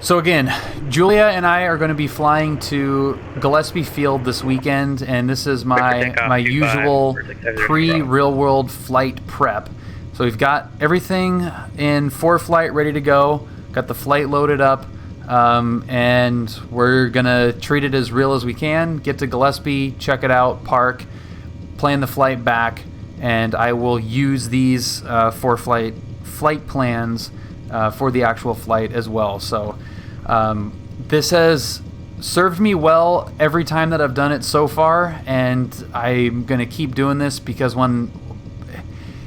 So again, Julia and I are going to be flying to Gillespie Field this weekend, and this is my usual pre-real-world flight prep. So we've got everything in ForeFlight ready to go, got the flight loaded up, and we're going to treat it as real as we can, get to Gillespie, check it out, park, plan the flight back, and I will use these ForeFlight flight plans for the actual flight as well. So this has served me well every time that I've done it so far, and I'm going to keep doing this because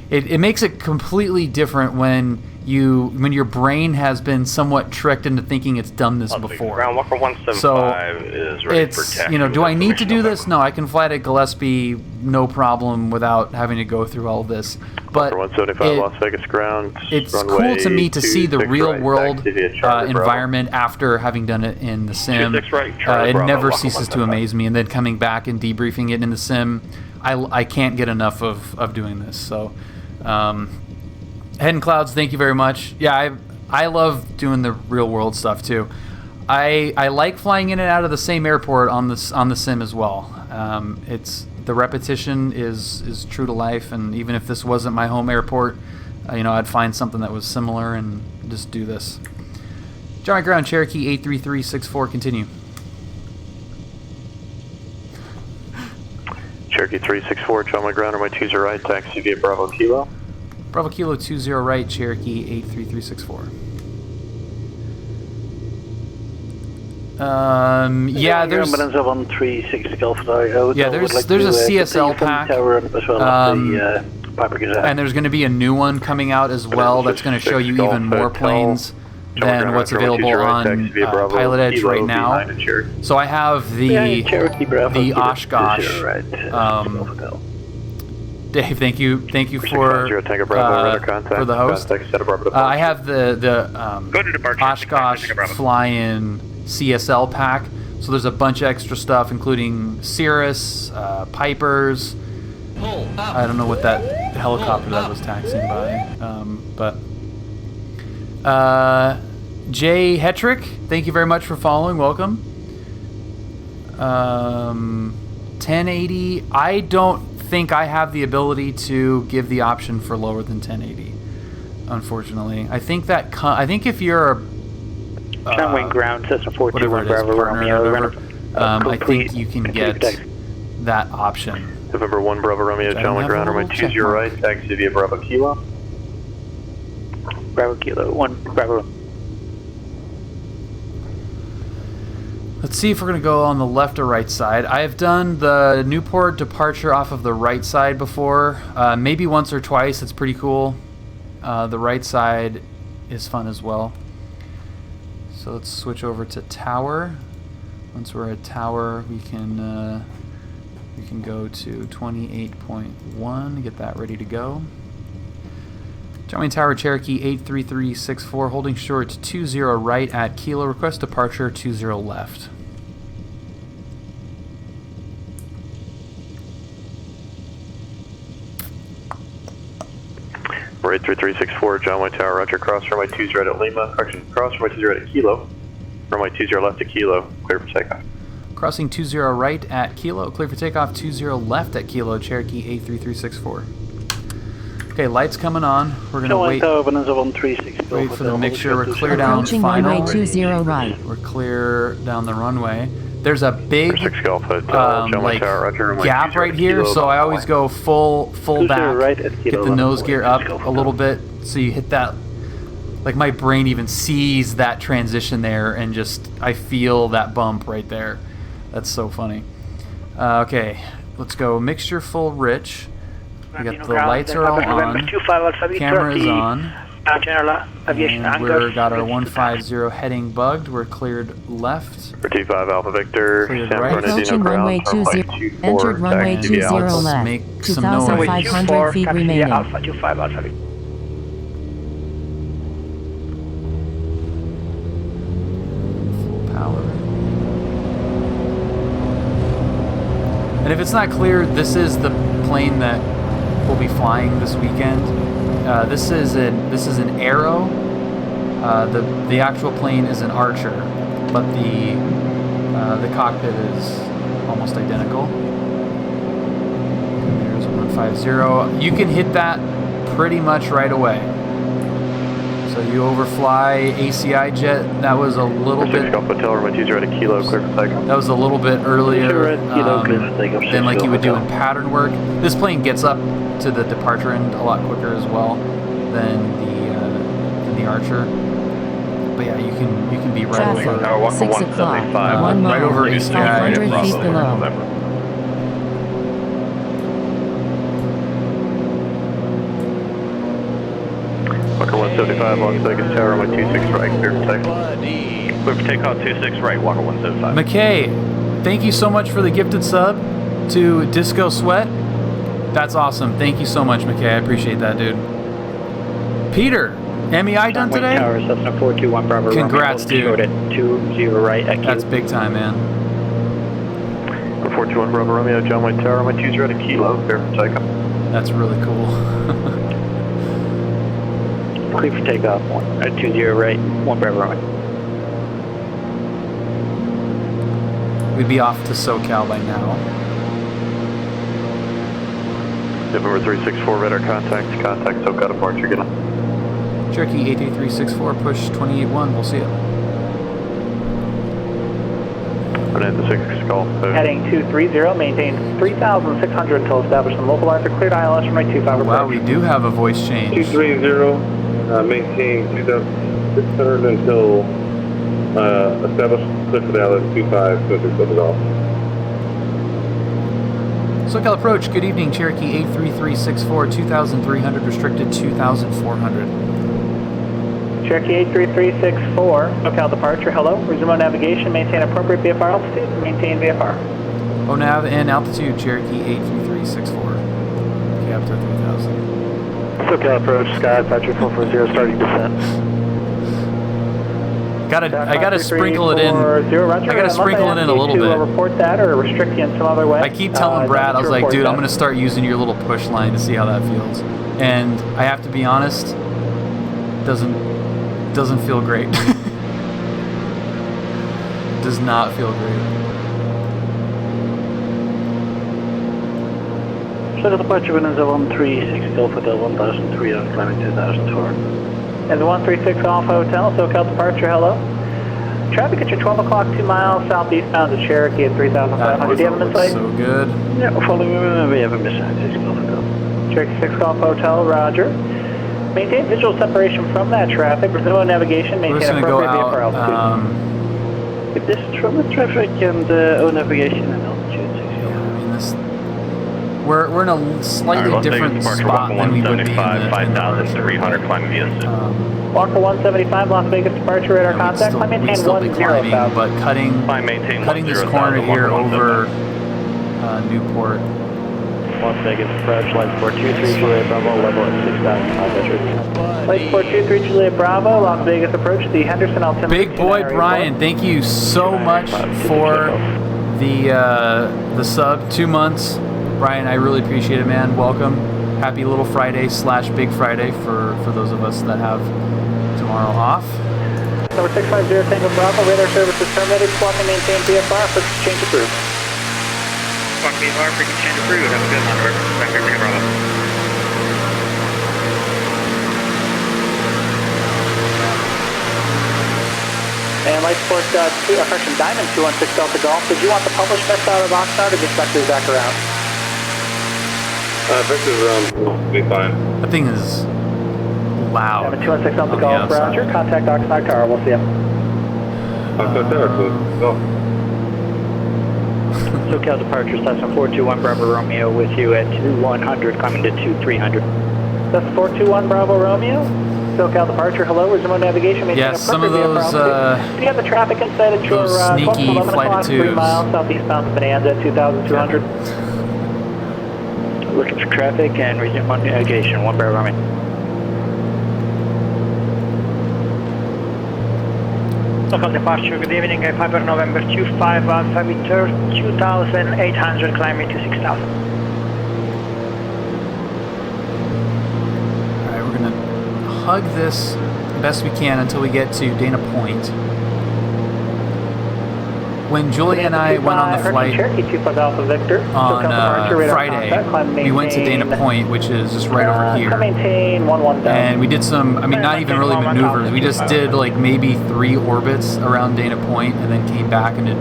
it makes it completely different when your brain has been somewhat tricked into thinking it's done this before. Ground Walker 175 is ready for taxi. Do I need to do this? No, I can fly to Gillespie no problem without having to go through all this. But 175 Las Vegas ground. It's cool to me to see the real world environment after having done it in the sim. It never ceases to amaze me, and then coming back and debriefing it in the sim, I can't get enough of doing this. So. Head and Clouds, thank you very much. Yeah, I love doing the real world stuff too. I like flying in and out of the same airport on the sim as well. The repetition is true to life, and even if this wasn't my home airport, I'd find something that was similar and just do this. Johnny Ground Cherokee 83364, continue. Cherokee 364, John my ground, runway 20 right, taxi via Bravo Kilo. Bravo Kilo 20 right, Cherokee 83364. Yeah, there's a CSL pack, and there's going to be a new one coming out as well that's going to show you even more planes than what's available on PilotEdge right now. So I have the Oshkosh. Dave, thank you for the host. I have the Oshkosh fly-in CSL pack. So there's a bunch of extra stuff, including Cirrus, Pipers. I don't know what that helicopter that was taxiing by, Jay Hetrick, thank you very much for following. Welcome. 1080. I don't think I have the ability to give the option for lower than 1080. Unfortunately, I think if you're a ground system 421 Bravo Romeo, I think you can get that option. November 1 Bravo Romeo, John my ground, runway 20 right, taxi via Bravo Kilo. Bravo Kilo 1 Bravo. Let's see if we're going to go on the left or right side. I have done the Newport departure off of the right side before, maybe once or twice. It's pretty cool. The right side is fun as well. So let's switch over to Tower. Once we're at Tower, we can go to 28.1, get that ready to go. Johnny Tower Cherokee 83364, holding short 20 right at Kilo. Request departure 20 left. We're 83364, John Tower, Roger, cross runway 20 right at Lima. Correction, cross runway 20 right at Kilo. Runway 20 left at Kilo, clear for takeoff. Crossing 20 right at Kilo, clear for takeoff 20 left at Kilo, Cherokee 83364. Okay, lights coming on. We're going to wait for them to make sure we're clear down final. Right. We're clear down the runway. There's a big gap right here, so I always go full back, get the nose gear up a little bit, so you hit that. Like my brain even sees that transition there, and just I feel that bump right there. That's so funny. Okay, let's go mixture full rich. We got the lights are all on, camera is on, and we've got our 150 heading bugged. We're cleared left. 25 Alpha Victor, cleared right. Approaching runway 20, entered runway 20 left, make some noise. 2,500 feet remaining. Alpha 25 Alpha. Full power. And if it's not clear, this is the plane that we'll be flying this weekend. This is an Arrow The actual plane is an Archer, but the cockpit is almost identical. And there's 150. You can hit that pretty much right away. So you overfly ACI jet. That was a little bit. Hotel room 20 at a kilo, clear for takeoff. That was a little bit earlier than like you would do in pattern work. This plane gets up to the departure end a lot quicker as well than the Archer. But yeah, you can be right over. Traffic, 6 o'clock, 1 right over ACI. 500 feet below. Walker 175, Las Vegas Tower, runway 26 right, clear for takeoff. Clear for takeoff, 26 right, Walker 175. McKay, thank you so much for the gifted sub to Disco Sweat. That's awesome. Thank you so much, McKay. I appreciate that, dude. Peter, MEI done today? Tower, Cessna 421 Bravo. Congrats, dude. At 20 right. That's big time, man. 421 Bravo Romeo, John Wayne Tower, runway 20 at a kilo, clear for takeoff. That's really cool. Clear for takeoff, at 20 right, 1 Bravo runway. We'd be off to SoCal by now. November 364, radar contact SoCal departure, get on. Cherokee 88364, push 281, we'll see you. At the 6 golf. Heading 230, maintain 3,600 until established and localized or cleared ILS from my 25 Wow, we do have a voice change. 230, maintain 2,600 until established, clear for the island, 25, 26 off. SoCal approach, good evening, Cherokee 83364, 2,300, restricted 2,400. Cherokee 83364, SoCal departure, hello. Resume navigation, maintain appropriate VFR altitude, maintain VFR. ONAV and altitude, Cherokee 83364. Cap to 3,000. SoCal approach, Sky, Patrick 440, starting descent. I gotta sprinkle it in. I gotta sprinkle it in a little bit. Report that or restrict you in some other way. I keep telling Brad, I was like, dude, I'm gonna start using your little push line to see how that feels. And I have to be honest, doesn't feel great. Does not feel great. Set departure winds of 136 Golf Hotel 1003 on climbing 2004. And the 136 Golf Hotel, SoCal departure, hello. Traffic at your 12 o'clock, 2 miles southeast bound to Cherokee at 3,500. Do you have a missile? So good. Yeah, following we have a missile. 6 Golf Hotel. Cherokee 6 Golf Hotel, roger. Maintain visual separation from that traffic. Resume navigation, maintain appropriate VFR altitude. If this is from the traffic and navigation and altitude. We're in a slightly different spot than we would be in the 5,300 climbing via. Walker 175, Las Vegas departure radar contact. Climb maintain 10,000. But cutting this corner here over Newport. Las Vegas approach, Light Sport 23 Juliet Bravo, level at 6,500. Light Sport 23 Juliet Bravo, Las Vegas approach, the Henderson altimeter. Big boy Brian, thank you so much for the sub. 2 months. Brian, I really appreciate it, man. Welcome. Happy Little Friday / Big Friday for those of us that have tomorrow off. Number 650 Tango Bravo, radar services terminated. Squawk and maintain VFR, frequency change approved. Squawk VFR, frequency change approved. Have a good one, Robert. Back here, Tango Bravo. And Light Sport Diamond 216 Delta Golf. Did you want the published best out of Oxnard or just vectors back around? Vectors around will be fine. That thing is loud. Diamond 216 Delta Golf, roger. Contact Oxnard Tower, we'll see you. Oxnard Tower, go. SoCal departure, Cessna 421 Bravo Romeo with you at 2100, climbing to 2300. Cessna 421 Bravo Romeo. SoCal departure, hello, resume navigation. Yeah, some of those do you have the traffic inside at your sneaky flight 3 miles southeastbound to Bonanza at 2,200? Looking for traffic and resume navigation, 1 Bravo Romeo. SoCal departure, good evening, 5 November 25 Alpha Victor, 2,800, climbing to 6,000. Alright, we're gonna hug this best we can until we get to Dana Point. When Julia and I went on the flight on Friday, we went to Dana Point, which is just right over here. And we did some, I mean, not even really maneuvers. We just did like maybe 3 orbits around Dana Point and then came back and did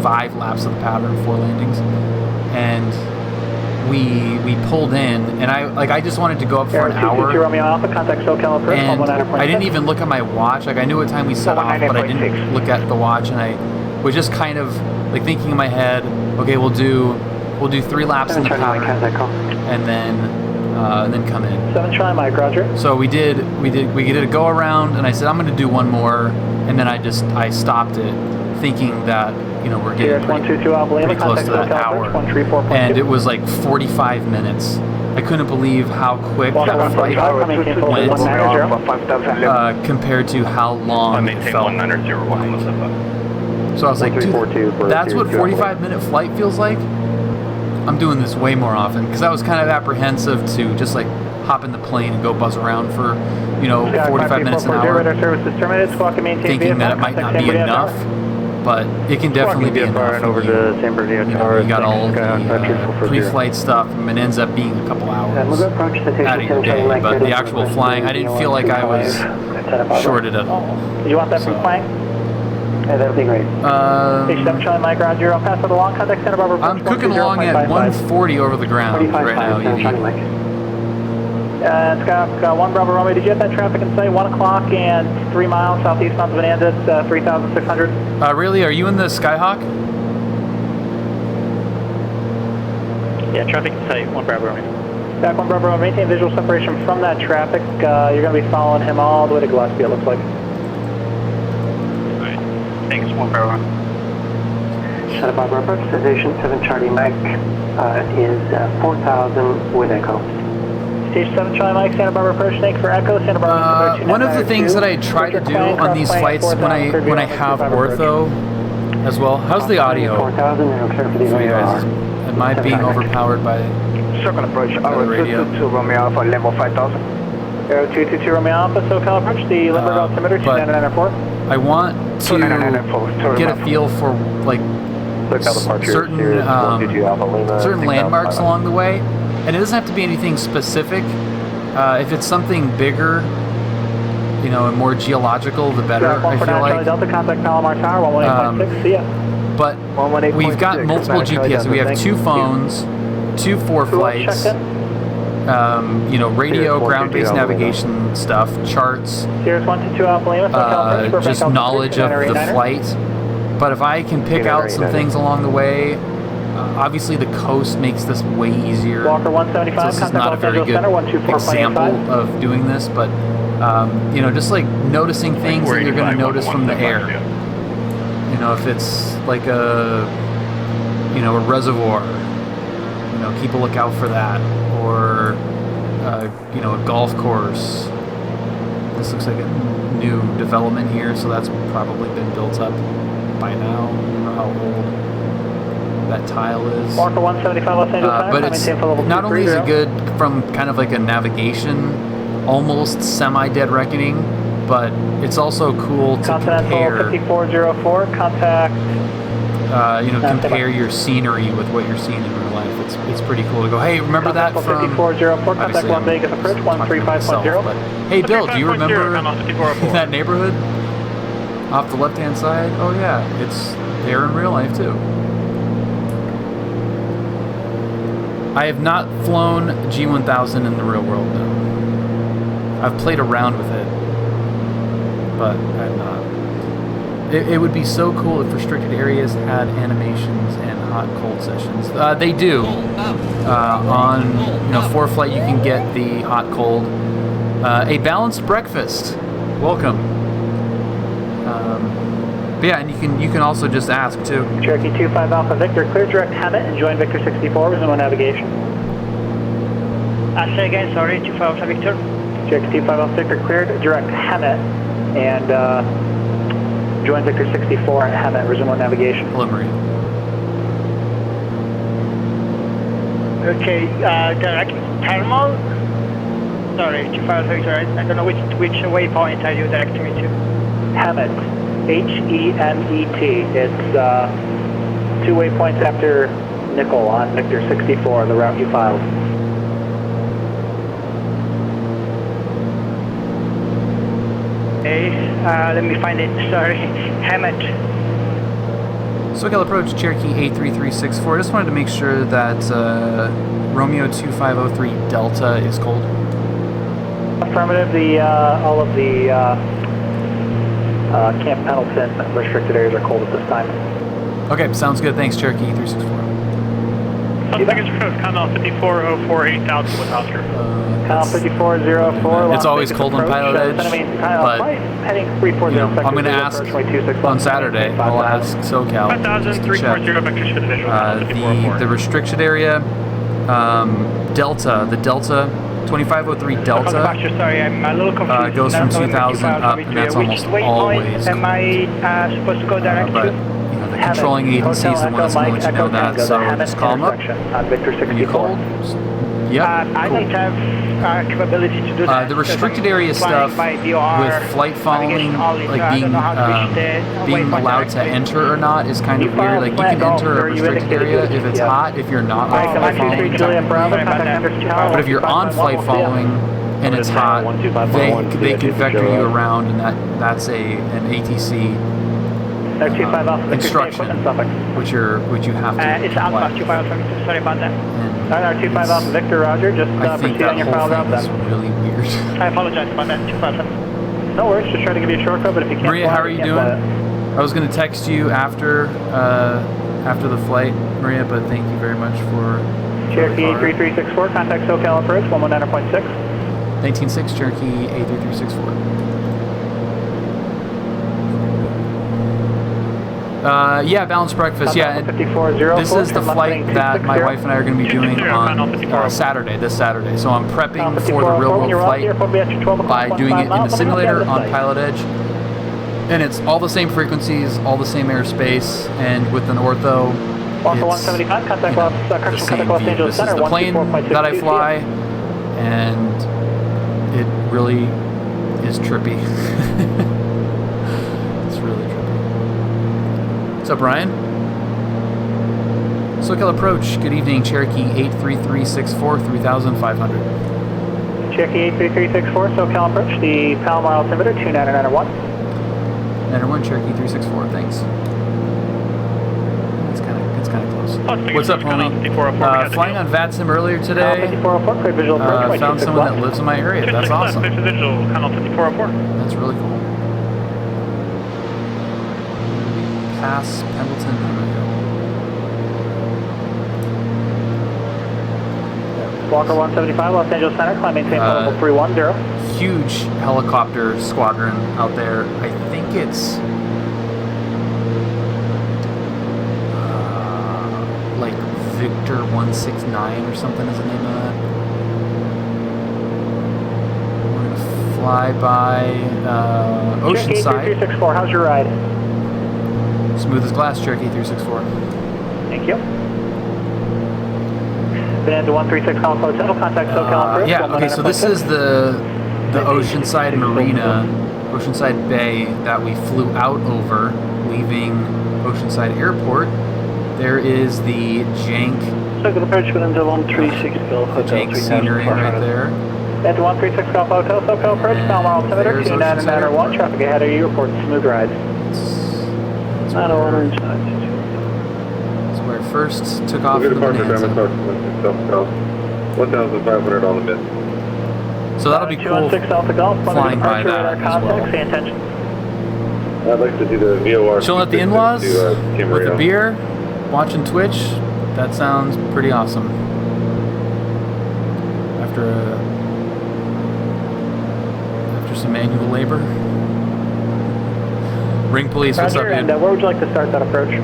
5 laps of the pattern, 4 landings. And we pulled in, and I just wanted to go up for an hour. And I didn't even look at my watch. Like I knew what time we set off, but I didn't look at the watch, and I was just kind of like thinking in my head, okay, we'll do 3 laps in the pattern, and then come in. 7 Charlie Mike, Roger. So we did a go around, and I said I'm going to do 1 more, and then I stopped it, thinking that we're getting pretty close to that hour, and it was like 45 minutes. I couldn't believe how quick that flight went compared to how long it felt. So I was like, dude, that's what 45-minute flight feels like? I'm doing this way more often, because I was kind of apprehensive to just like hop in the plane and go buzz around for 45 minutes an hour, thinking that it might not be enough, but it can definitely be enough. You got all the pre-flight stuff, and it ends up being a couple hours out of your day, but the actual flying, I didn't feel like I was shorted at all. Do you want that from flying? Yeah, that would be great. H7 Charlie Mike, Roger. I'll pass it along. Contact Santa Barbara. I'm cooking along at 140 over the ground right now. It's got 1 Bravo Romeo. Did you have that traffic in sight? 1 o'clock and 3 miles southeastbound of Bonanza. It's 3,600. Really? Are you in the Skyhawk? Yeah, traffic in sight. 1 Bravo Romeo. Back 1 Bravo Romeo. Maintain visual separation from that traffic. You're going to be following him all the way to Gillespie, it looks like. Thanks, 1 Bravo. Santa Barbara approach station 7 Charlie Mike is 4,000 with Echo. Stage 7 Charlie Mike, Santa Barbara approach, thanks for Echo, Santa Barbara. One of the things that I try to do on these flights when I have ortho as well. How's the audio? 4,000 and clear for the Am I being overpowered by Circle approach, the radio? 222 Romeo Alpha, Limbo 5000. 222 Romeo Alpha, SoCal approach, the Limburg altimeter 2994. I want to get a feel for like certain landmarks along the way, and it doesn't have to be anything specific. If it's something bigger, and more geological, the better. I feel like. Delta, contact Palomar Tower, 118.6. See ya. But we've got multiple GPS. We have 2 phones, 2 4-flights. Radio, ground-based navigation stuff, charts, just knowledge of the flight. But if I can pick out some things along the way, obviously the coast makes this way easier. So this is not a very good example of doing this, but just like noticing things that you're going to notice from the air. If it's like a reservoir, keep a lookout for that. Or a golf course. This looks like a new development here, so that's probably been built up by now. I don't know how old that tile is. Walker 175 Los Angeles but it's not only is it good from kind of like a navigation, almost semi-dead reckoning, but it's also cool to compare. 5404, contact. Compare your scenery with what you're seeing in real life. It's pretty cool to go, hey, remember that from 5404, contact Las Vegas approach 13510. Hey, Bill, do you remember that neighborhood off the left-hand side? Oh yeah, it's there in real life too. I have not flown G1000 in the real world though. I've played around with it, but I have not. It would be so cool if restricted areas had animations and hot-cold sessions. They do. On 4-flight, you can get the hot-cold. A balanced breakfast. Welcome. Yeah, and you can also just ask too. Cherokee 25 Alpha Victor, clear direct Hammett and join Victor 64. Resume on navigation. Say again, sorry, 25 Alpha Victor. Cherokee 25 Alpha Victor, cleared direct Hammett and. Join Victor 64 at Hammett, resume on navigation. Hello, Marie. Okay, direct thermal. Sorry, 25 Victor. I don't know which waypoint are you directing me to? Hemet. H-E-M-E-T. It's 2 waypoints after Nickel on Victor 64, the route you filed. Okay, let me find it. Sorry, Hammett. SoCal approach, Cherokee 83364. Just wanted to make sure that Romeo 2503 Delta is cold. Affirmative. All of the Camp Pendleton restricted areas are cold at this time. Okay, sounds good. Thanks, Cherokee 83364. Canal 5404 8000 with Oscar. Canal 5404. It's always cold on PilotEdge, but you know, I'm going to ask on Saturday. I'll ask SoCal just to check. The restricted area, Delta, the Delta 2503 Delta sorry, I'm a little confused. goes from 2000 up, and that's almost always am I supposed to go direct but to? you know, the controlling agency is the one that's going to let you know that, so just call them up. Are you cold? Yep. I don't have capability to do that. The restricted area stuff with flight following, like being allowed to enter or not, is kind of weird. Like you can enter a restricted area if it's hot, if you're not on flight following. But if you're on flight following and it's hot, they can vector you around, and that's an ATC instruction, which you have to it's Alpha 25, sorry about that. R25 Alpha Victor, Roger. Just I think proceed on that your whole file thing route is then. really weird. I apologize about that, 25. No worries, just try to give you a short code, but if you can't Maria, fly, how are you doing? I was going to text you after the flight, Maria, but thank you very much for... Cherokee 83364, contact SoCal approach, 119.6. 196 Cherokee 83364. Yeah, balanced breakfast. Yeah, this is the flight that my wife and I are going to be doing on Saturday, this Saturday. So I'm prepping for the real world flight by doing it in the simulator on PilotEdge. And it's all the same frequencies, all the same airspace, and with an ortho, it's the same view. This is the plane that I fly, and it really is trippy. It's really trippy. What's up, Brian? SoCal approach. Good evening, Cherokee 83364, 3500. Cherokee 83364, SoCal approach. The Palomar altimeter 29901. 901 Cherokee 364. Thanks. It's kind of close. What's up, homie? Flying on VATSIM earlier today. Found someone that lives in my area. That's awesome. That's really cool. Pass Pendleton. There we go. Walker 175, Los Angeles Center, climb maintain level 310. Huge helicopter squadron out there. I think it's like Victor 169 or something is the name of that. We're gonna fly by Oceanside. 364, how's your ride? Smooth as glass, Cherokee 364. Thank you. Bonanza 136 Column Hotel, contact SoCal approach. Yeah, okay, so this is the Oceanside Marina, Oceanside Bay that we flew out over, leaving Oceanside Airport. There is the jank, jank scenery right there. Bonanza 136 Golf Hotel, SoCal approach, Palomar altimeter 29901, traffic ahead of you, report smooth ride. That's where I first took off the Bonanza. 1,500 on the mid. So that'll be cool flying by that as well. I'd like to do the VOR. Chilling at the in-laws with a beer, watching Twitch. That sounds pretty awesome. After some manual labor. Ring police, what's up, dude? And where would you like to start that approach?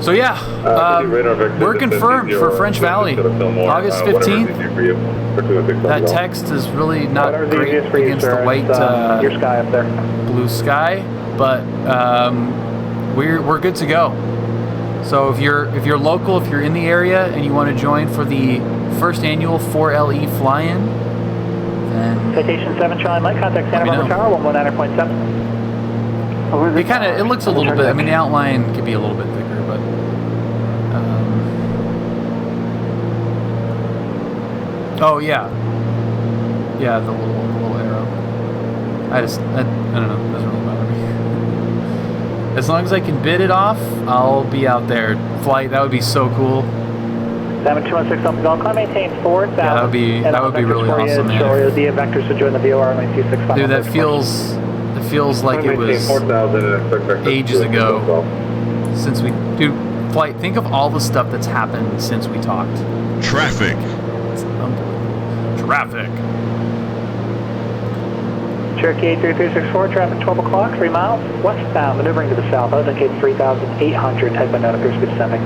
So yeah, we're confirmed for French Valley, August 15th. That text is really not great against the white your sky up there. blue sky, but we're good to go. So if you're local, if you're in the area and you want to join for the first annual 4LE fly-in, then Citation 7 Charlie Mike, contact Santa Barbara Tower 119.7. it looks a little bit. I mean, the outline could be a little bit thicker, but. Oh yeah, the little arrow. I don't know. It doesn't really bother me. As long as I can bid it off, I'll be out there. Flight, that would be so cool. 7216 Delta Golf, can I maintain 4,000? Yeah, that would be really awesome, man. The vectors to join the VOR 926. Dude, that feels like it was ages ago since we. Dude, Flight, think of all the stuff that's happened since we talked. Traffic. It's unbelievable. Traffic. Cherokee 83364, traffic 12 o'clock, 3 miles, westbound, maneuvering to the south, indicates 3,800, type unknown, appears to be descending.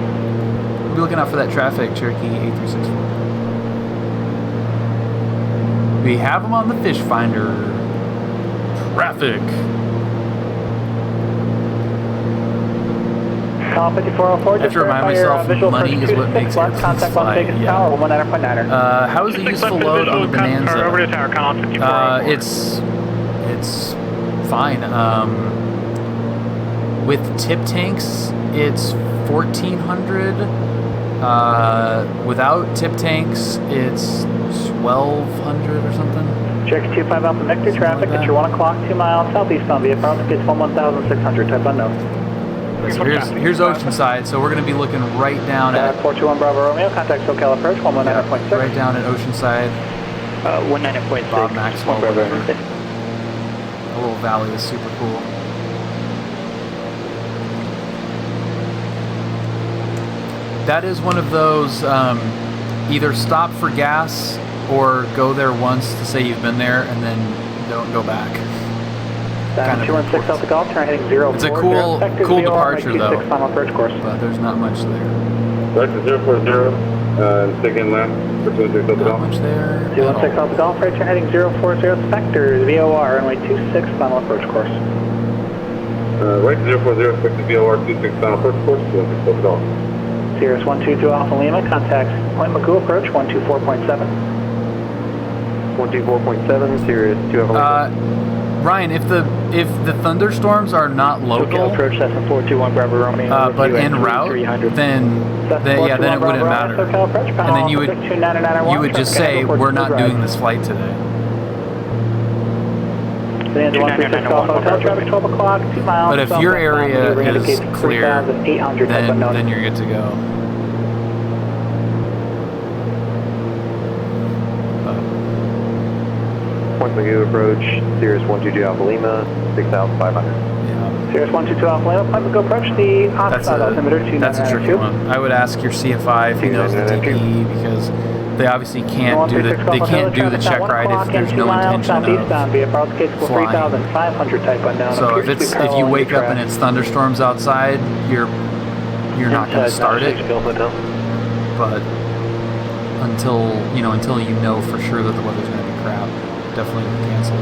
We'll be looking out for that traffic, Cherokee 8364. We have them on the fish finder. Traffic. Call 5404, I have to remind myself money is what makes it fly. Yeah. How is the useful load on the Bonanza? It's fine. With tip tanks, it's 1,400. Without tip tanks, it's 1,200 or something. Cherokee 25 Alpha Victor, traffic at your 1 o'clock, 2 miles southeastbound via It's 1,600, type unknown. So here's Oceanside, so we're going to be looking right down at 421 Bravo Romeo, contact SoCal approach 119.6. Right down at Oceanside. 19.6. Bob Maxwell, whatever. The little valley is super cool. That is one of those either stop for gas or go there once to say you've been there and then don't go back. Kind of 216 Delta Golf, turn heading 04. It's a cool departure though, but there's not much there. Right to 040, second left for 216 Delta Not Golf. much there. 216 Delta Golf, right turn heading 040, Spectre, VOR, runway 26, final approach course. Right to 040, expect the VOR 26 final approach course, 216 Delta Golf. Sirius 122 Alpha Lima, contact Point Magoo approach 124.7. 124.7, Sirius 2 Alpha Lima. Ryan, if the thunderstorms are not local, approach Cessna 421 Bravo Romeo, but en route, then it wouldn't matter. And then you would just say we're not doing this flight today. Traffic 12 o'clock, 2 miles. But if your area is clear, then you're good to go. Point Magoo approach, Sirius 122 Alpha Lima, 6,500. Yeah. Sirius 122 Alpha Lima, Point Magoo approach the outside altimeter 2992. That's a tricky one. I would ask your CFI if he knows the DPE because they obviously can't do the check ride if there's no intention of flying. So if you wake up and it's thunderstorms outside, you're not going to start it. But until you know for sure that the weather's going to be crap, definitely cancel it.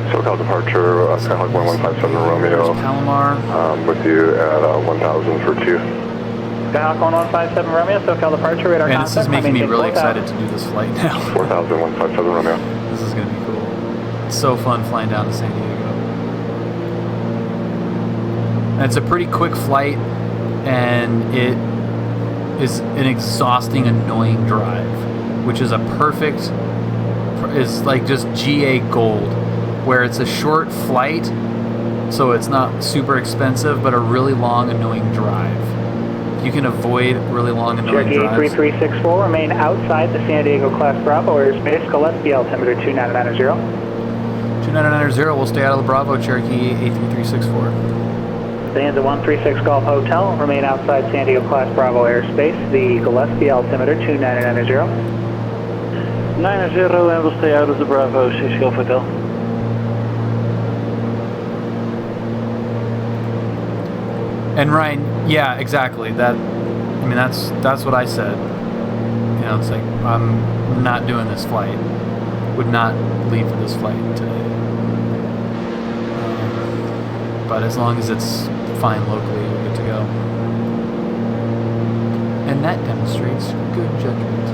SoCal departure, Skyhawk 1157 Romeo. Palomar. With you at 1,000 for 2. Skyhawk 1157 Romeo, SoCal departure, radar Man, this is making me really excited to do this flight now. 4,157 Romeo. This is going to be cool. It's so fun flying down to San Diego. And it's a pretty quick flight, and it is an exhausting, annoying drive, which is is like just GA gold, where it's a short flight, so it's not super expensive, but a really long, annoying drive. You can avoid really long, annoying drives. Cherokee 3364, remain outside the San Diego Class Bravo airspace, Gillespie altimeter 2990. 2990, we'll stay out of the Bravo, Cherokee 83364. Stanza 136 Golf Hotel, remain outside San Diego Class Bravo airspace, the Gillespie altimeter 2990. 90, and we'll stay out of the Bravo, 6 Golf Hotel. And Ryan, yeah, exactly. That's what I said. You know, it's like I'm not doing this flight. Would not leave for this flight today. but as long as it's fine locally, you're good to go. And that demonstrates good judgment.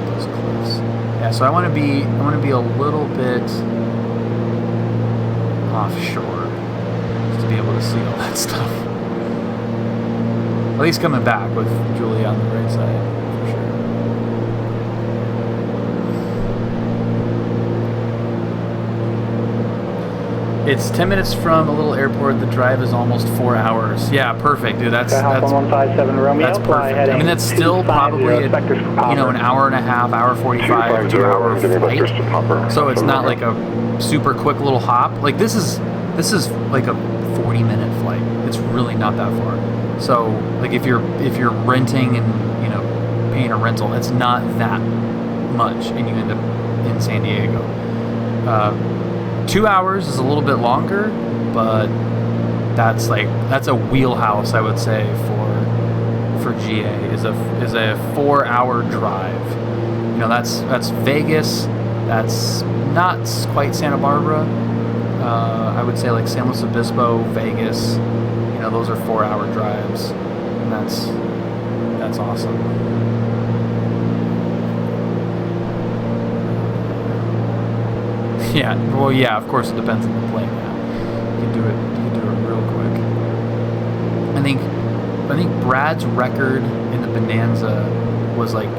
Those cliffs. Yeah, so I want to be a little bit offshore just to be able to see all that stuff. At least coming back with Julia on the right side, for sure. It's 10 minutes from a little airport. The drive is almost 4 hours. Yeah, perfect, dude. That's 157 Romeo. that's perfect. I mean, that's still probably an hour and a half, hour 45, 2 hour flight. So it's not like a super quick little hop. Like this is like a 40-minute flight. It's really not that far. So like if you're renting and paying a rental, it's not that much, and you end up in San Diego. 2 hours is a little bit longer, but that's a wheelhouse, I would say, for GA is a 4 hour drive. That's Vegas. That's not quite Santa Barbara. I would say like San Luis Obispo, Vegas. Those are 4 hour drives, and that's awesome. Yeah, well, yeah, of course it depends on the plane. Yeah. You can do it real quick. I think Brad's record in the Bonanza was like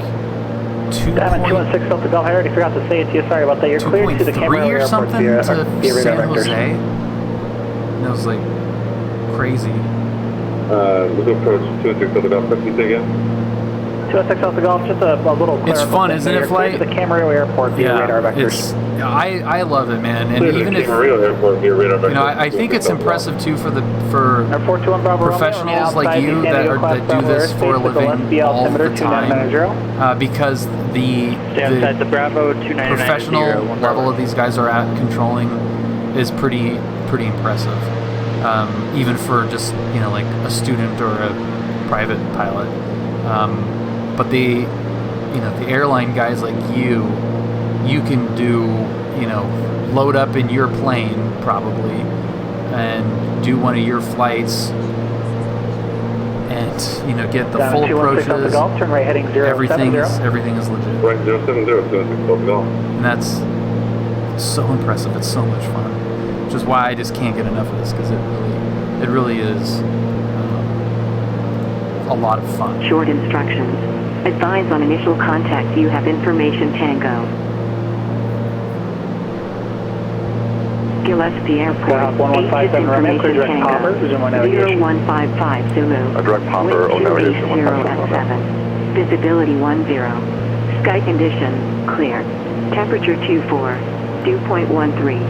2.16 Delta Golf. I already forgot to say it to you. Sorry about that. You're cleared to the Camarillo or something Airport to San vectors. Jose. And it was like crazy. We'll approach 216 Delta Golf. Can you say again? 216 Delta Golf. Just a little. It's fun, isn't it, flight? To the Camarillo Airport via radar vectors. I love it, man. And even if I think it's impressive too for professionals like you that do this for a living all the time, because the professional level of these guys are at controlling is pretty impressive, even for just like a student or a private pilot. But the airline guys like you can do, load up in your plane probably and do one of your flights and, get the full approaches. Turn right heading 070. Everything is legit. Right, 070, And that's so impressive. It's so much fun. Which is why I just can't get enough of this, because it really is a lot of fun. Short instructions. Advise on initial contact. You have information Tango. Gillespie Airport. 1157 Romeo, clear direct Palmer, resume on navigation. 0155 Zulu. A direct Palmer, on navigation. 0 at 7. Visibility 10. Sky condition, clear. Temperature 24. Dew point 13.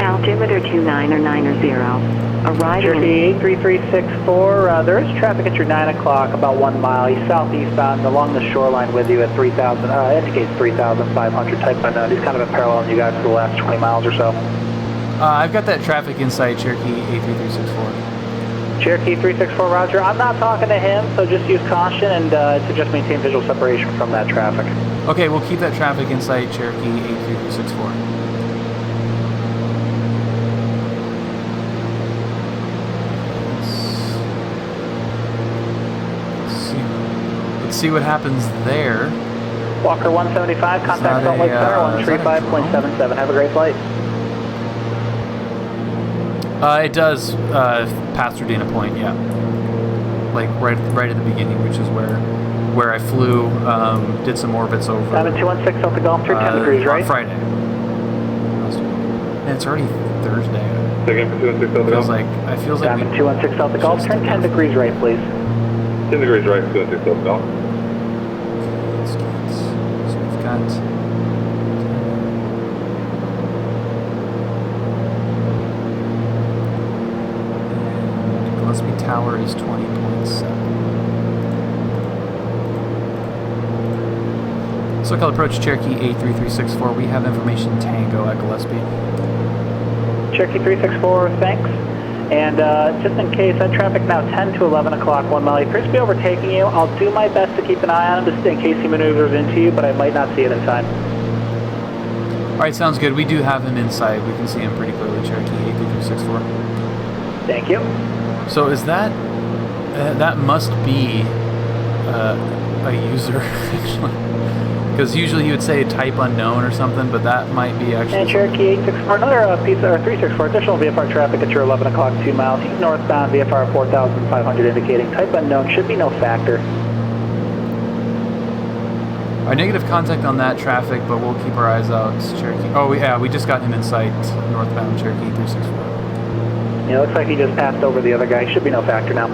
Altimeter 2990. Arriving Cherokee 83364, there is traffic at your 9 o'clock, about 1 mile, southeastbound along the shoreline with you at 3,000, indicates 3,500 type unknown. He's kind of been paralleling you guys for the last 20 miles or so. I've got that traffic inside Cherokee 83364. Cherokee 364, roger. I'm not talking to him, so just use caution and suggest maintain visual separation from that traffic. Okay, we'll keep that traffic inside Cherokee 83364. Let's see what happens there. Walker 175, contact Salt Lake Center, 135.77. Have a great flight. It does pass through Dana Point, yeah. Like right at the beginning, which is where I flew, did some orbits over. 7216 Delta Golf, 10 degrees, right? On Friday. And it's already Thursday. Second for 216 Delta Golf. I feels like 7216 Delta Golf, turn 10 degrees right, please. 10 degrees right, 216 Delta Golf. So we've got... Gillespie Tower is 20.7. So I'll approach Cherokee 83364. We have information Tango at Gillespie. Cherokee 364, thanks. And just in case, that traffic now 10 to 11 o'clock, 1 mile. He appears to be overtaking you. I'll do my best to keep an eye on him just in case he maneuvers into you, but I might not see it in time. All right, sounds good. We do have him inside. We can see him pretty clearly, Cherokee 83264. Thank you. So is that, that must be a user, actually. Because usually you would say type unknown or something, but that might be actually... And Cherokee 864, another piece, or 364, additional VFR traffic at your 11 o'clock, 2 miles. He's northbound, VFR 4,500 indicating type unknown, should be no factor. Our negative contact on that traffic, but we'll keep our eyes out. Cherokee. Oh, yeah, we just got him in sight, northbound Cherokee 364. Yeah, looks like he just passed over the other guy. Should be no factor now.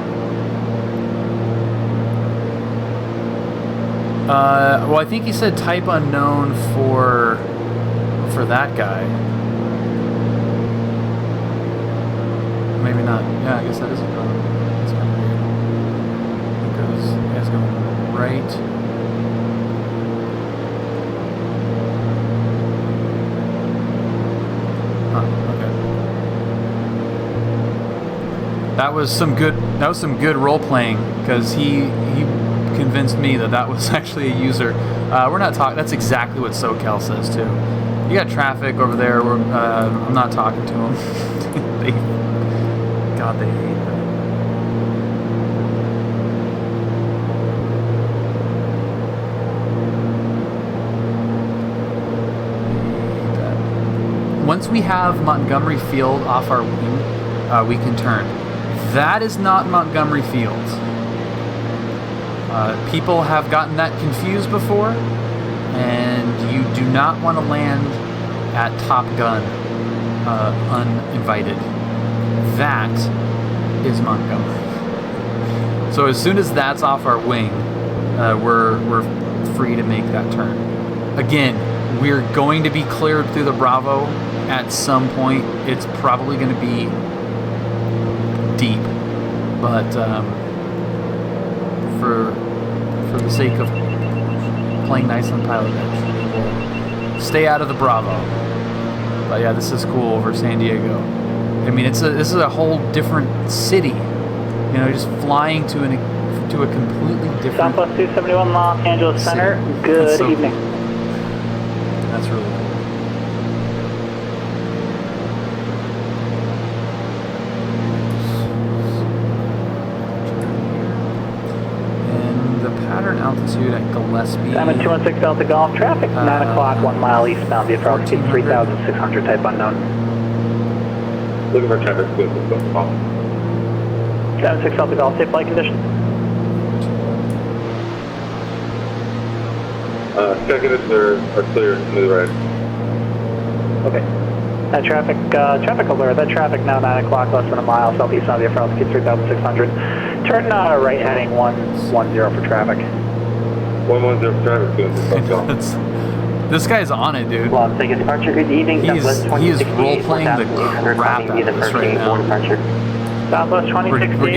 Well, I think he said type unknown for that guy. Maybe not. Yeah, I guess that is a problem. That's kind of weird. Because you guys going right. Huh, okay. That was some good role playing, because he convinced me that was actually a user. We're not talking. That's exactly what SoCal says too. You got traffic over there. I'm not talking to them. God, they hate that. Once we have Montgomery Field off our wing, we can turn. That is not Montgomery Field. People have gotten that confused before, and you do not want to land at Top Gun uninvited. That is Montgomery. So as soon as that's off our wing, we're free to make that turn. Again, we're going to be cleared through the Bravo at some point. It's probably going to be deep, but for the sake of playing nice on PilotEdge, we'll stay out of the Bravo. But yeah, this is cool over San Diego. I mean, this is a whole different city. You know, just flying to a completely different. Southwest 271 Los Angeles Center. Good evening. That's really cool. Altitude at Gillespie. Diamond 216 Delta Golf, traffic 9 o'clock, 1 mile eastbound, via altitude 3,600, type unknown. Looking for traffic, 216 Golf. 76 Delta Golf, safe flight condition. Sky conditions are clear, smooth right. Okay. That traffic alert, that traffic now 9 o'clock, less than a mile, southeastbound, via altitude 3,600. Turn right heading 110 for traffic. 110 for traffic, 216 Golf. This guy's on it, dude. Well, take a departure. Good evening. He is role-playing the crap out of us right now. Southwest 2060, we're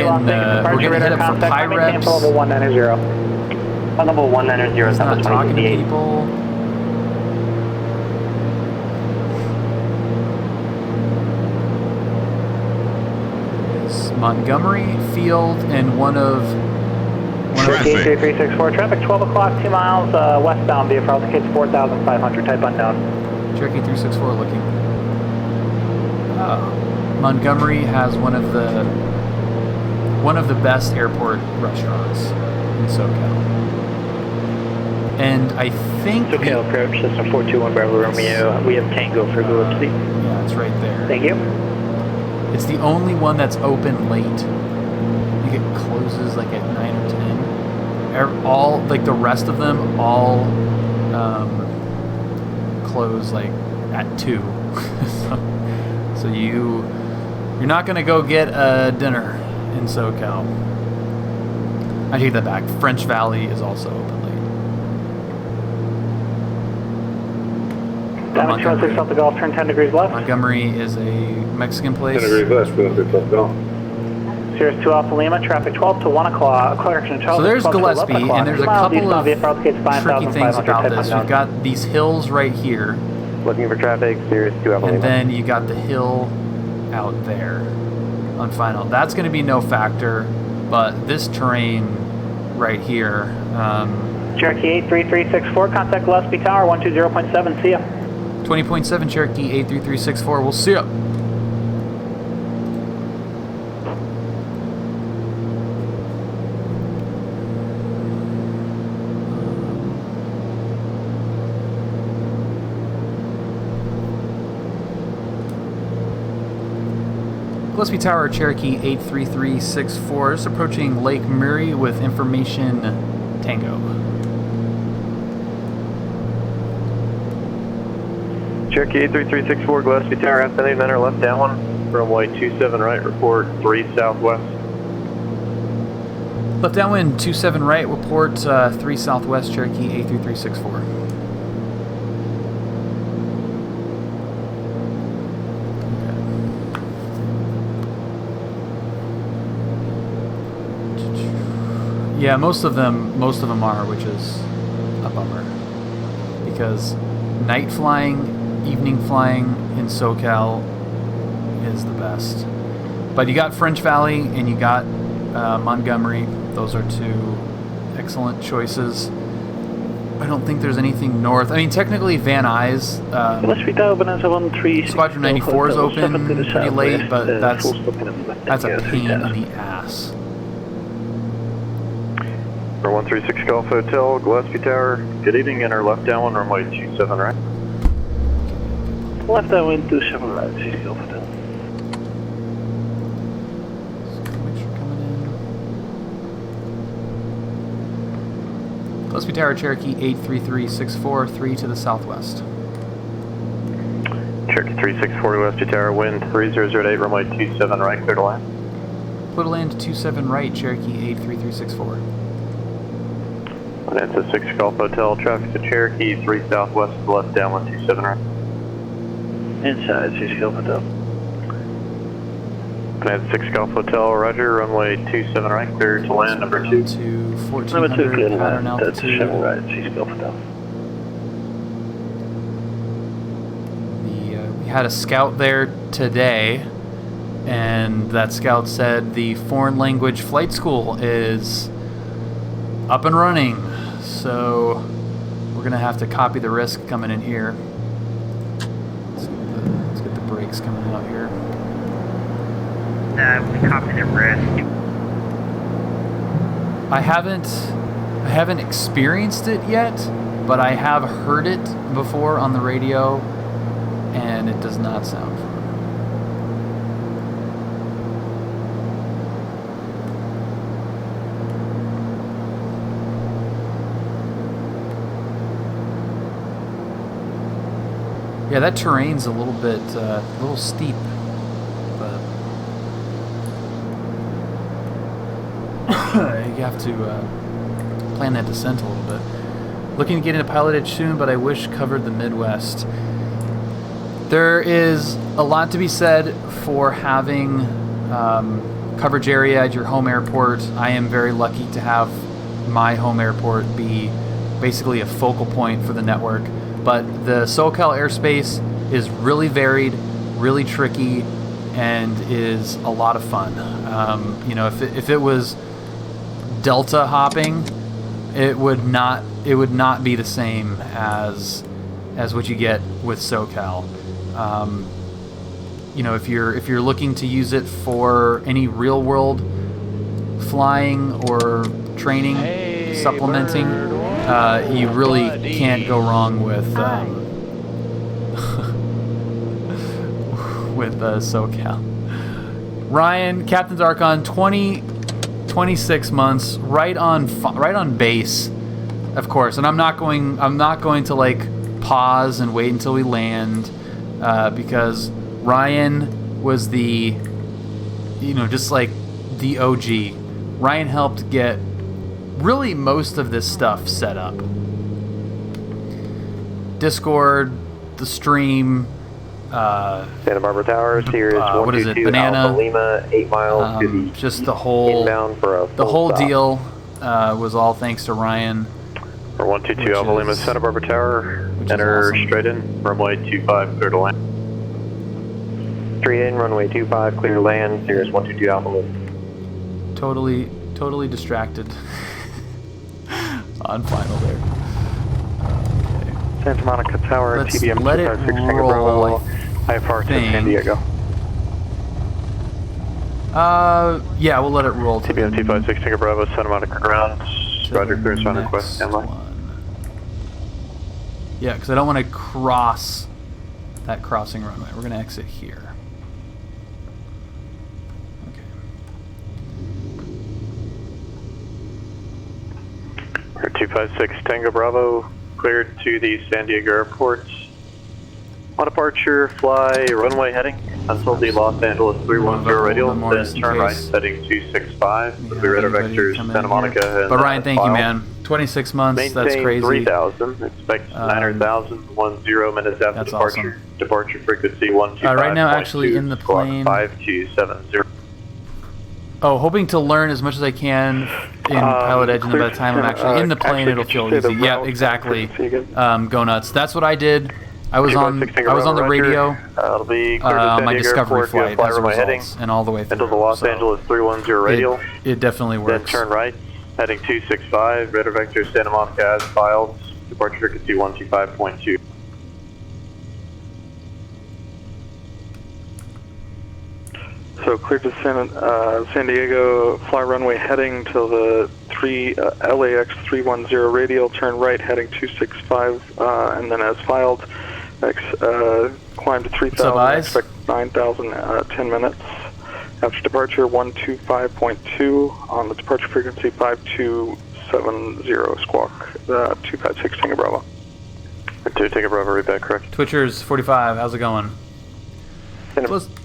getting hit up for PIREPs. Level 190. Level 190, He's not Southwest talking to 2068. people. It's Montgomery Field and one of... Traffic. 364, traffic 12 o'clock, 2 miles westbound, via altitude 4,500, type unknown. Cherokee 364 looking. Montgomery has one of the best airport restaurants in SoCal. And I think... SoCal approach, system 421 Bravo Romeo. We have Tango for Gillespie. Yeah, it's right there. Thank you. It's the only one that's open late. I think it closes like at 9 or 10. All, like the rest of them, all close like at 2. So you're not gonna go get a dinner in SoCal. I take that back. French Valley is also open late. Diamond 216 Delta Golf, turn 10 degrees left. Montgomery is a Mexican place. 10 degrees left, 216 Delta Golf. Sirius 2 Alpha Lima, traffic 12 to 1 o'clock. So there's Gillespie, and there's a couple of tricky things about this. We've got these hills right here. Looking for traffic, Sirius 2 Alpha Lima. And then you got the hill out there. on final. That's going to be no factor, but this terrain right here. Cherokee 83364, contact Gillespie Tower 120.7, see ya. 20.7 Cherokee 83364, we'll see ya. Gillespie Tower, Cherokee 83364, just approaching Lake Murray with information Tango. Cherokee 83364, Gillespie Tower, ascending center left downwind, runway 27 right, report 3 southwest. Left downwind 27 right, report 3 southwest, Cherokee 83364. Yeah, most of them are, which is a bummer. Because night flying, evening flying in SoCal is the best. But you got French Valley and you got Montgomery. Those are 2 excellent choices. I don't think there's anything north. I mean, technically Van Nuys, Squadron 94 is open pretty late, but that's a pain in the ass. For 136 Golf Hotel, Gillespie Tower, good evening, enter left downwind, runway 27 right. Left downwind 27 right, see Golf Hotel. Gillespie Tower, Cherokee 83364, 3 to the southwest. Cherokee 364, Gillespie Tower, wind 3008, runway 27 right, clear to land. Clear to land 27 right, Cherokee 83364. That's a 6 Golf Hotel, traffic to Cherokee 3 southwest, left downwind 27 right. Inside 6 Golf Hotel. That's 6 Golf Hotel, roger, runway 27 right, clear to land, number 2. To 1400 pattern altitude. Right, 6 Golf Hotel. We had a scout there today, and that scout said the foreign language flight school is up and running. So we're gonna have to copy the risk coming in here. Let's get the brakes coming out here. We copy the risk. I haven't experienced it yet, but I have heard it before on the radio, and it does not sound fun. Yeah, that terrain's a little bit, a little steep, but you have to plan that descent a little bit. Looking to get into PilotEdge soon, but I wish covered the Midwest. There is a lot to be said for having coverage area at your home airport. I am very lucky to have my home airport be basically a focal point for the network. But the SoCal airspace is really varied, really tricky, and is a lot of fun. You know, if it was Delta hopping, it would not be the same as what you get with SoCal. You know, if you're looking to use it for any real world flying or training, supplementing, you really can't go wrong with SoCal. Ryan, Captain's Archon, 26 months, right on base, of course. And I'm not going to like pause and wait until we land, because Ryan was the, you know, just like the OG. Ryan helped get really most of this stuff set up. Discord, the stream, Santa Barbara Tower, Sirius 122 Banana, Alpha Lima, 8 miles to the just the whole inbound for a the whole stop. deal was all thanks to Ryan. For 122 Alpha Lima, Santa Barbara Tower, enter awesome. straight in, runway 25, clear to land. Straight in, runway 25, clear land, Cirrus 122 Alpha Lima. Totally distracted on final there. Okay. Santa Monica Tower, Let's TBM let it 256 roll, IFR to think. San Diego. Yeah, we'll let it roll. TBM 256 Tango Bravo, Santa Monica ground. Roger, clearance on request, standby. Yeah, because I don't want to cross that crossing runway. We're going to exit here. Okay. 256 Tango Bravo, cleared to the San Diego airport. On departure, fly runway heading until the Los Angeles 310 radial, then turn right heading 265. The radar vectors Santa Monica. And, but Ryan, thank you, man. 26 months, maintain that's crazy. 3,000, expect 900,000, 10 minutes after that's departure. Awesome. Departure frequency 125.2. Right now, actually in the plane. 5270. Oh, hoping to learn as much as I can in PilotEdge, and by the time I'm actually in the plane, it'll feel easy. Yeah, exactly. Go nuts. That's what I did. I was on the radio on my Discovery flight as a result, and all the way through. Until the Los Angeles 310 radial. It definitely works. Then turn right, heading 265. Radar vector Santa Monica as filed. Departure frequency 125.2. So clear to San Diego, fly runway heading till the LAX 310 radial, turn right heading 265, and then as filed, climb to 3,000, expect 9,000, 10 minutes. After departure, 125.2 on the departure frequency 5270, squawk 256 Tango Bravo. 2 Tango Bravo, read back correct. Twitchers 45, how's it going?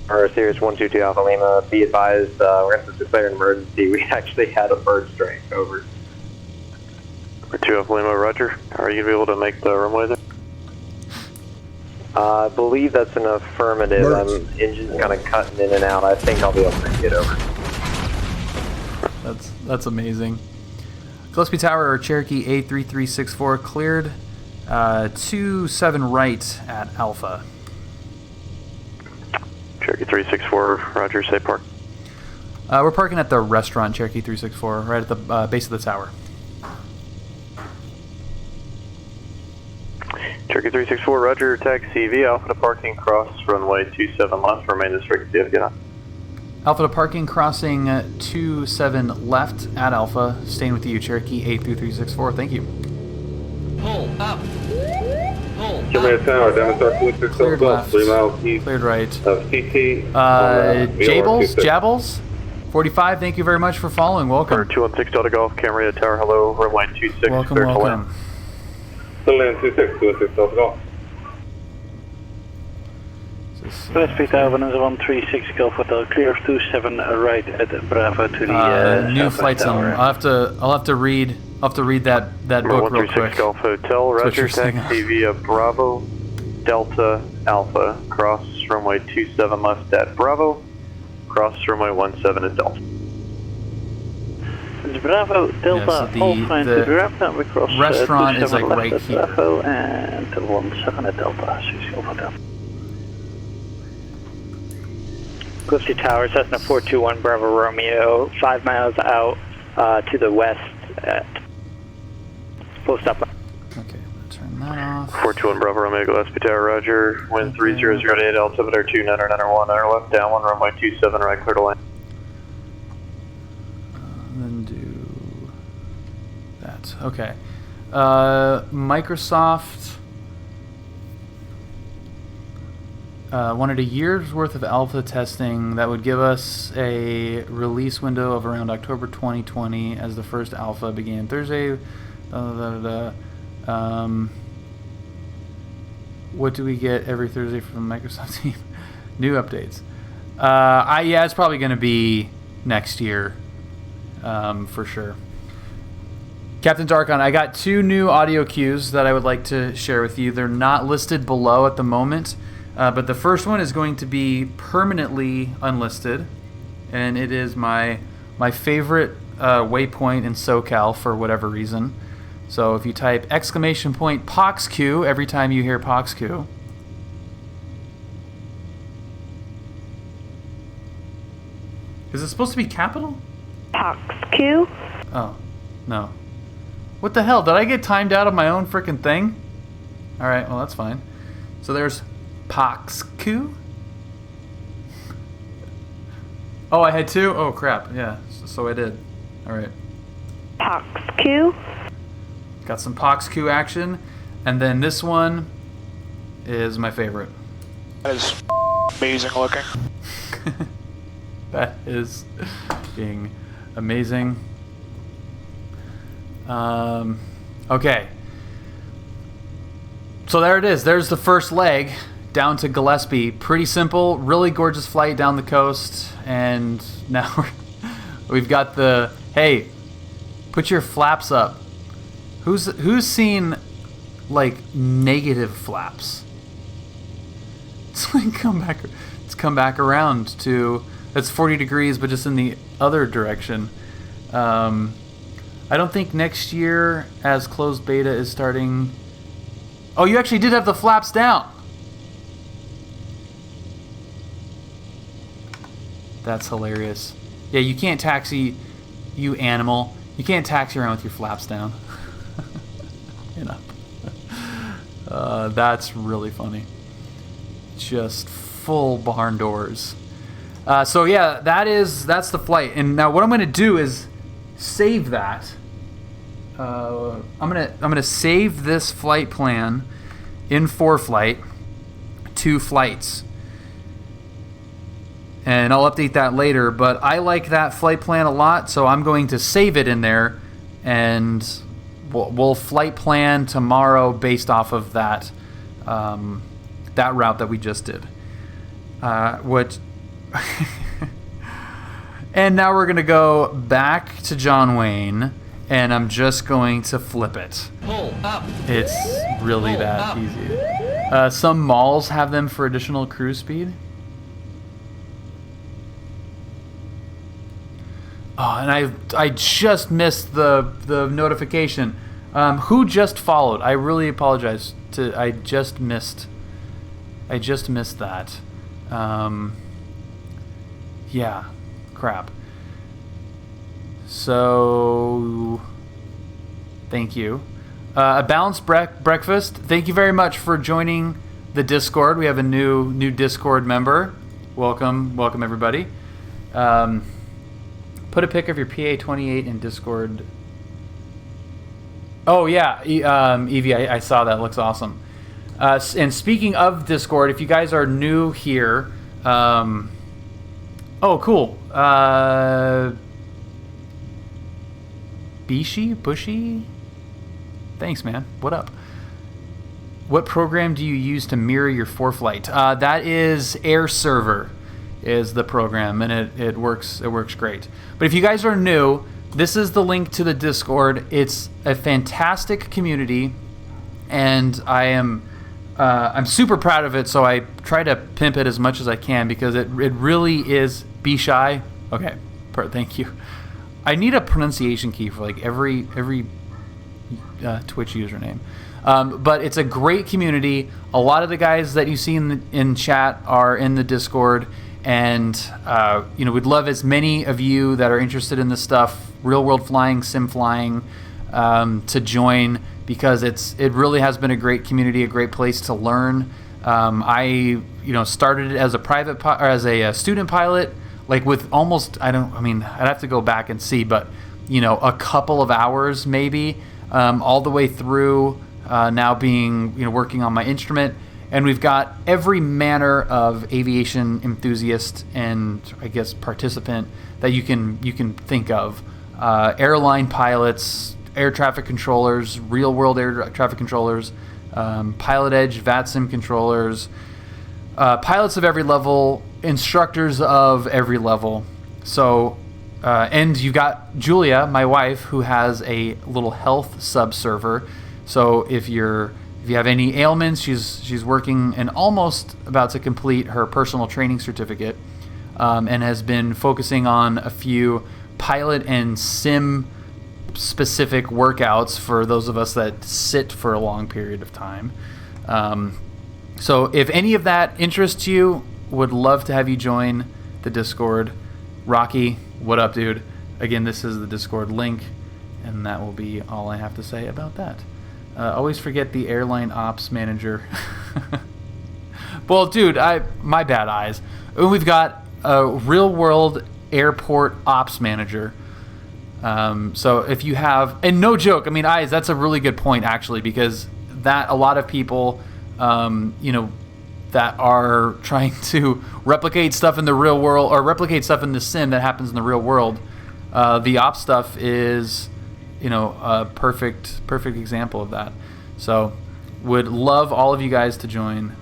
Or Cirrus 122 Alpha Lima, be advised, we're going to declare an emergency. We actually had a bird strike, over. 2 Alpha Lima, roger. Are you going to be able to make the runway there? I believe that's an affirmative. Engine's kind of cutting in and out. I think I'll be able to get over. That's amazing. Gillespie Tower or Cherokee A3364 cleared 27 right at Alpha. Cherokee 364, roger, say park. We're parking at the restaurant, Cherokee 364, right at the base of the tower. Cherokee 364, roger, taxi via Alpha to parking, cross runway 27 left, remain this frequency, have a good night. Alpha to parking, crossing 27 left at Alpha, staying with you, Cherokee A3364, thank you. Pull up. Tower, cleared left, 3 miles east cleared right. of CT. Jables, 45, thank you very much for following, welcome. 216 Delta Golf, Camarillo Tower, hello, runway 26, welcome. Land 26, 216 Delta Golf. Gillespie Tower, 136 Golf Hotel, clear 27 right at Bravo to the new flight zone. I'll have to read that book real quick. Golf Hotel, roger, taxi via Bravo, Delta, Alpha, cross runway 27 left at Bravo, cross runway 17 at Delta. It's Bravo, Delta, all fine to grab that we cross restaurant is like right here. Bravo and 17 at Delta, 6 Golf Hotel. Gillespie Tower, Cessna 421 Bravo Romeo, 5 miles out to the west at post up. Okay, turn that off. 421 Bravo Romeo, Gillespie Tower, roger. Wind 3008, altimeter 2991, left down 1, runway 27 right, clear to land. Then do that. Okay. Microsoft wanted a year's worth of alpha testing that would give us a release window of around October 2020 as the first alpha began Thursday. What do we get every Thursday from the Microsoft team? New updates. Yeah, it's probably going to be next year, for sure. Captain Darkon, I got 2 new audio cues that I would like to share with you. They're not listed below at the moment, but the first one is going to be permanently unlisted, and it is my favorite waypoint in SoCal for whatever reason. So if you type !POXQ every time you hear POXQ, Is it supposed to be capital? POX-Q. Oh, no. What the hell? Did I get timed out of my own freaking thing? Alright, well that's fine. So there's POX-Q. Oh, I had 2? Oh crap, yeah. So I did. Alright. POX-Q. Got some POX-Q action. And then this one is my favorite. That is amazing looking. That is being amazing. Okay. So there it is. There's the first leg down to Gillespie. Pretty simple, really gorgeous flight down the coast. And now we've got the, hey, put your flaps up. Who's seen like negative flaps? It's like come back around to, it's 40 degrees, but just in the other direction. I don't think next year, as closed beta is starting. Oh, you actually did have the flaps down. That's hilarious. Yeah, you can't taxi, you animal. You can't taxi around with your flaps down. You know. That's really funny. Just full barn doors. So yeah, that's the flight. And now what I'm gonna do is save that. I'm gonna save this flight plan in ForeFlight, 2 flights. And I'll update that later, but I like that flight plan a lot, so I'm going to save it in there, and we'll flight plan tomorrow based off of that that route that we just did. And now we're gonna go back to John Wayne, and I'm just going to flip it. Pull up. It's really that easy. Some malls have them for additional cruise speed. Oh, and I just missed the notification. Who just followed? I really apologize. I just missed that. Yeah, crap. So, thank you. A balanced breakfast. Thank you very much for joining the Discord. We have a new Discord member. Welcome everybody. Put a pic of your PA-28 in Discord. Oh yeah, Evie, I saw that. It looks awesome. And speaking of Discord, if you guys are new here, oh cool. Bushy? Thanks, man. What up? What program do you use to mirror your ForeFlight? That is Air Server, is the program, and it works great. But if you guys are new, this is the link to the Discord. It's a fantastic community, and I'm super proud of it. So I try to pimp it as much as I can because it really is. Be shy. Okay, thank you. I need a pronunciation key for like every Twitch username. But it's a great community. A lot of the guys that you see in chat are in the Discord, and we'd love as many of you that are interested in this stuff, real world flying, sim flying, to join, because it really has been a great community, a great place to learn. I started it as a as a student pilot, like with almost I'd have to go back and see, but a couple of hours maybe, all the way through now being working on my instrument. And we've got every manner of aviation enthusiast and I guess participant that you can think of. Airline pilots, air traffic controllers, real world air traffic controllers, PilotEdge, VATSIM controllers, pilots of every level, instructors of every level. So, and you've got Julia, my wife, who has a little health sub-server. So if you have any ailments, she's working and almost about to complete her personal training certificate, and has been focusing on a few pilot and sim specific workouts for those of us that sit for a long period of time. So if any of that interests you, would love to have you join the Discord. Rocky, what up, dude? Again, this is the Discord link, and that will be all I have to say about that. Always forget the airline ops manager. Well, dude, my bad eyes. We've got a real-world airport ops manager. So if you have, and no joke, I mean, eyes, that's a really good point, actually, because that a lot of people, that are trying to replicate stuff in the real world, or replicate stuff in the sim that happens in the real world, the ops stuff is, a perfect example of that. So would love all of you guys to join.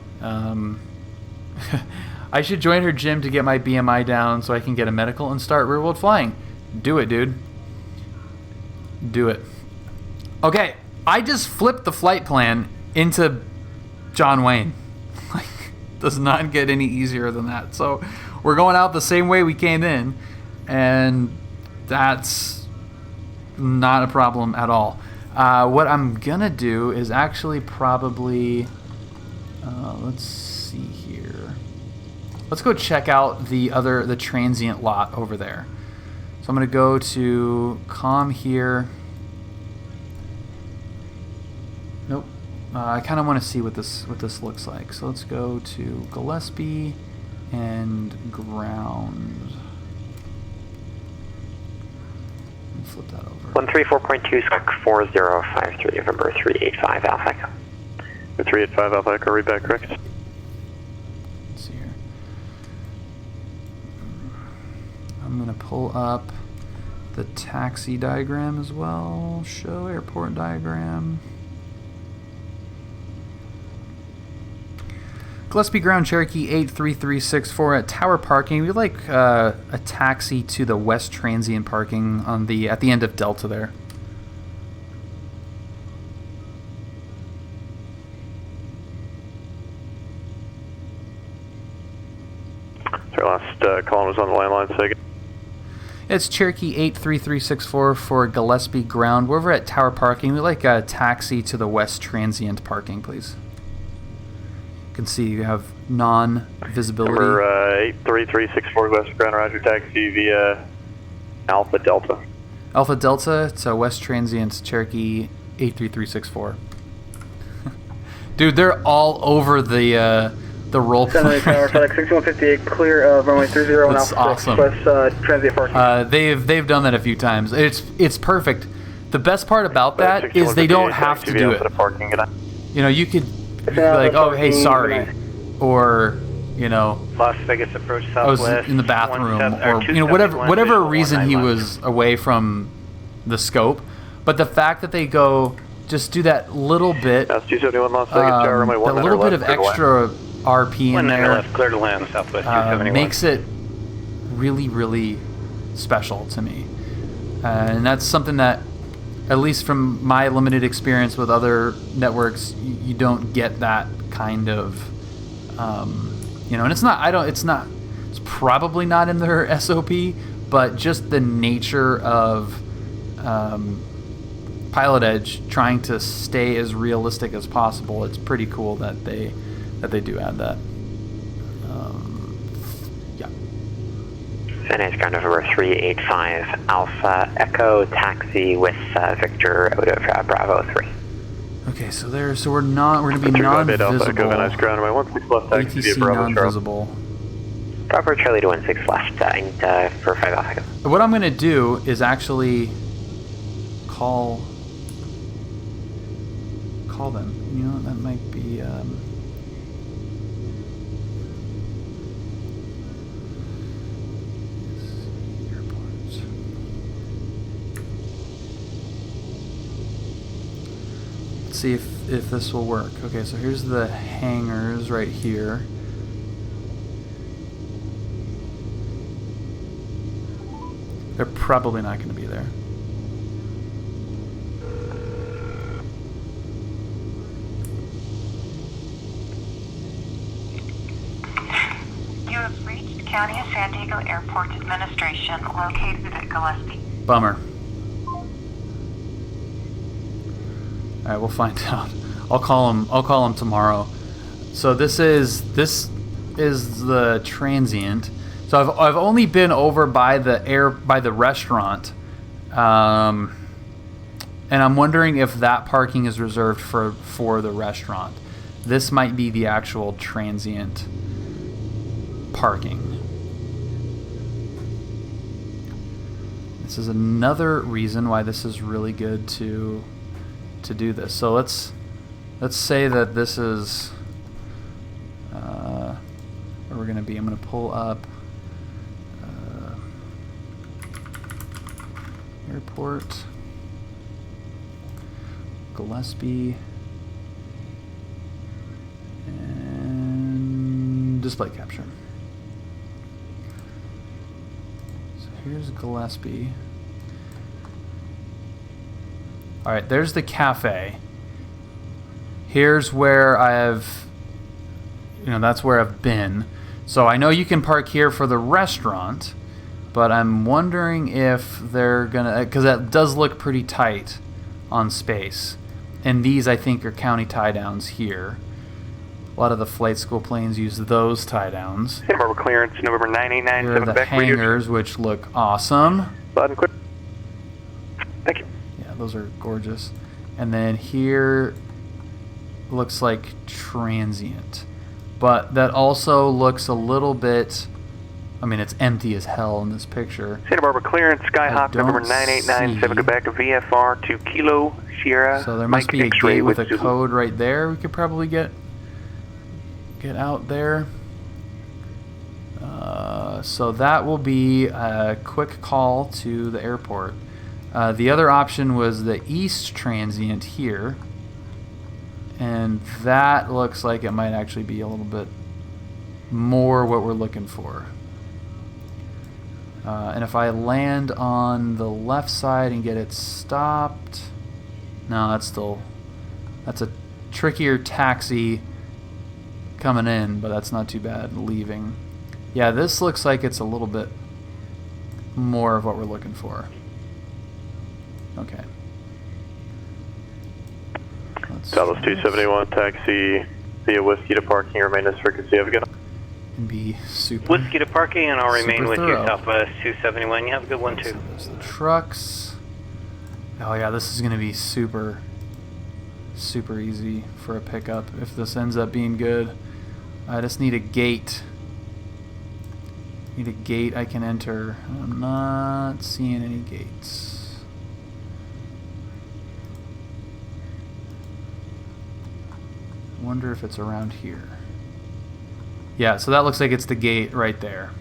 I should join her gym to get my BMI down so I can get a medical and start real world flying. Do it, dude. Do it. Okay, I just flipped the flight plan into John Wayne. Like, does not get any easier than that. So we're going out the same way we came in, and that's not a problem at all. What I'm gonna do is actually probably let's see here. Let's go check out the transient lot over there. So I'm gonna go to comm here. Nope. I kind of want to see what this looks like. So let's go to Gillespie and ground. And flip that over. 134.2 squawk 4053 November 385 Alpha Echo. 385 Alpha Echo, read back correct. Let's see here. I'm gonna pull up the taxi diagram as well. Show airport diagram. Gillespie Ground, Cherokee 83364 at Tower Parking. We'd like a taxi to the West Transient Parking at the end of Delta there. Sorry, last call was on the landline, so again. It's Cherokee 83364 for Gillespie Ground. We're over at Tower Parking. We'd like a taxi to the West Transient Parking, please. You can see you have non-visibility. Number 83364 West Ground, roger, taxi via Alpha Delta. Alpha Delta to West Transient, Cherokee 83364. Dude, they're all over the roll plan. Tower, FedEx 6158, clear of runway 30 and That's Alpha awesome. West Transient Parking. They've done that a few times. It's perfect. The best part about that is they don't have to do it. You could be like, oh, hey, sorry, or Las Vegas approach I was southwest. in the bathroom, or whatever reason he was away from the scope. But the fact that they go just do that little bit, That's 271 Las Vegas Tower, runway 19 that little bit of extra RP in there, clear to land southwest 271. makes it really, really special to me. And that's something that, at least from my limited experience with other networks, you don't get that kind of, and it's probably not in their SOP, but just the nature of PilotEdge trying to stay as realistic as possible. It's pretty cool that they do add that. Yeah. San Ground November 385 Alpha Echo, taxi with Victor Odo Bravo 3. Okay, so we're gonna be non-visible. ATC non-visible. Bravo Charlie to 16 left, and for 5 Alpha Echo. What I'm gonna do is actually call them. That might be. Let's see if this will work. Okay, so here's the hangars right here. They're probably not going to be there. You have reached County of San Diego Airport Administration, located at Gillespie. Bummer. All right, we'll find out. I'll call him tomorrow. So this is the transient. So I've only been over by the restaurant, and I'm wondering if that parking is reserved for the restaurant. This might be the actual transient parking. This is another reason why this is really good to do this. So let's say that this is where we're going to be. I'm going to pull up airport, Gillespie, and display capture. So here's Gillespie. All right, there's the cafe. Here's where that's where I've been. So I know you can park here for the restaurant, but I'm wondering if they're gonna, because that does look pretty tight on space. And these, I think, are county tie-downs here. A lot of the flight school planes use those tie-downs. Santa Barbara clearance, November 989. Here are the hangars, which look awesome. Button quick. Thank you. Yeah, those are gorgeous. And then here looks like transient. But that also looks a little bit, I mean, it's empty as hell in this picture. Santa Barbara clearance, Skyhawk, November 989, Quebec, VFR to Kilo Sierra. So there must be a gate with a code right there. We could probably get out there. So that will be a quick call to the airport. The other option was the east transient here. And that looks like it might actually be a little bit more what we're looking for. And if I land on the left side and get it stopped, no, that's a trickier taxi coming in, but that's not too bad leaving. Yeah, this looks like it's a little bit more of what we're looking for. Okay. Dallas 271, taxi via Whiskey to parking, remain as frequency. Have a good one. And be super. Whiskey to parking, and I'll remain with thorough. you, Southwest 271. You have a good one, too. So there's the trucks. Oh, yeah, this is going to be super easy for a pickup if this ends up being good. I just need a gate. Need a gate I can enter. I'm not seeing any gates. Wonder if it's around here. Yeah, so that looks like it's the gate right there.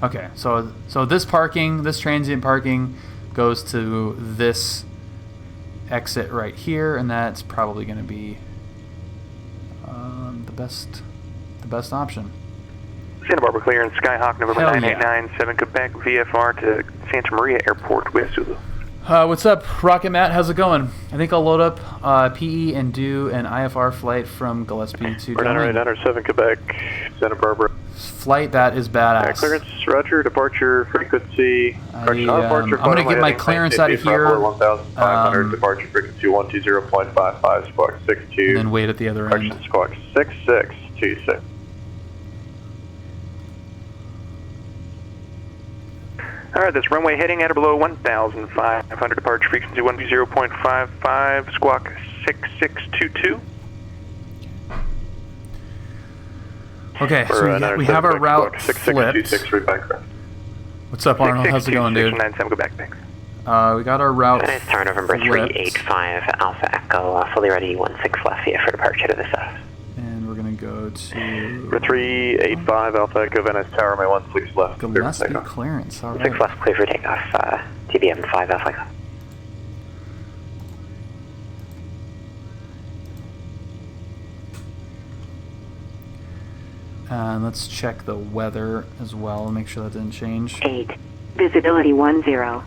Okay, so this parking, this transient parking, goes to this exit right here, and that's probably going to be the best option. Santa Barbara clearance, Skyhawk, November Hell 989, 7 Quebec, VFR to Santa Maria Airport with Zulu. What's up, Rocket Matt? How's it going? I think I'll load up PE and do an IFR flight from Gillespie to Right under 7 Quebec, Santa Barbara. Flight, that is badass. Clearance, roger, departure, frequency. I'm going to get my clearance out of here. 1,500, departure frequency 120.55, squawk 62. And then wait at the other end. Squawk 6626. Alright, that's runway heading at or below 1,500, departure frequency 120.55, squawk 6622. Okay, so we have our route flipped. What's up, Arnold? How's it going, dude? We got our route Nice turn, November 385, Alpha Echo, fully ready, 16 left here for departure to the south. And we're going to go to... 385, Alpha Echo, Venice Tower, my 16 left. Gillespie clearance, alright. 6 left, clear for takeoff, TBM 5 Alpha Echo. And let's check the weather as well and make sure that didn't change. 8. Visibility 10.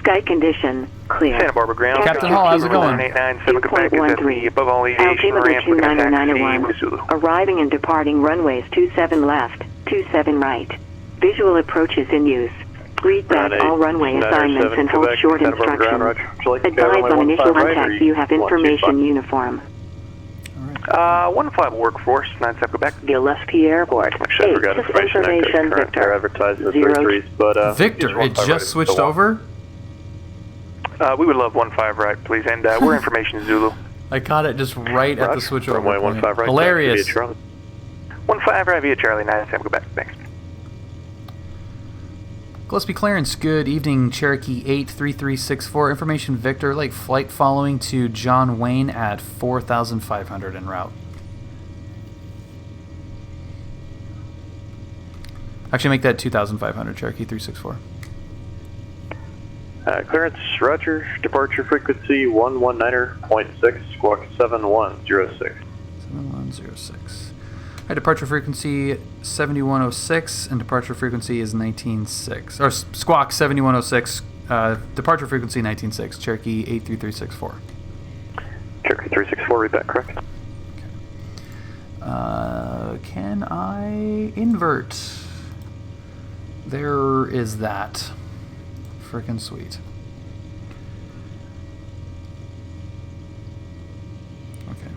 Sky condition clear. Santa Barbara ground. Captain Hall, how's it going? 2.13. Above all Altimeter 29901. Arriving and departing runways 27 left, 27 right. Visual approaches in use. Read back all runway assignments and hold short instructions. Advise on initial contact you have information uniform. Alright. 15 workforce, 97 Quebec. Gillespie Airport. Actually, I forgot information. Victor. Advertising the 33s, but Victor, it just switched over? We would love 15 right, please, and we're information Zulu. I caught it just right at the switchover runway point. 15 right. Hilarious. 15 right via Charlie, 97 Quebec. Thanks. Gillespie clearance, good evening, Cherokee 83364. Information Victor, like flight following to John Wayne at 4,500 en route. Actually, make that 2,500, Cherokee 364. Clearance, Roger. Departure frequency 119.6, squawk 7106. 7106. All right, departure frequency 7106, and departure frequency is 19.6. Or squawk 7106, departure frequency 19.6, Cherokee 83364. Cherokee 364, read that correct. Okay. Can I invert? There is that. Frickin' sweet. Okay.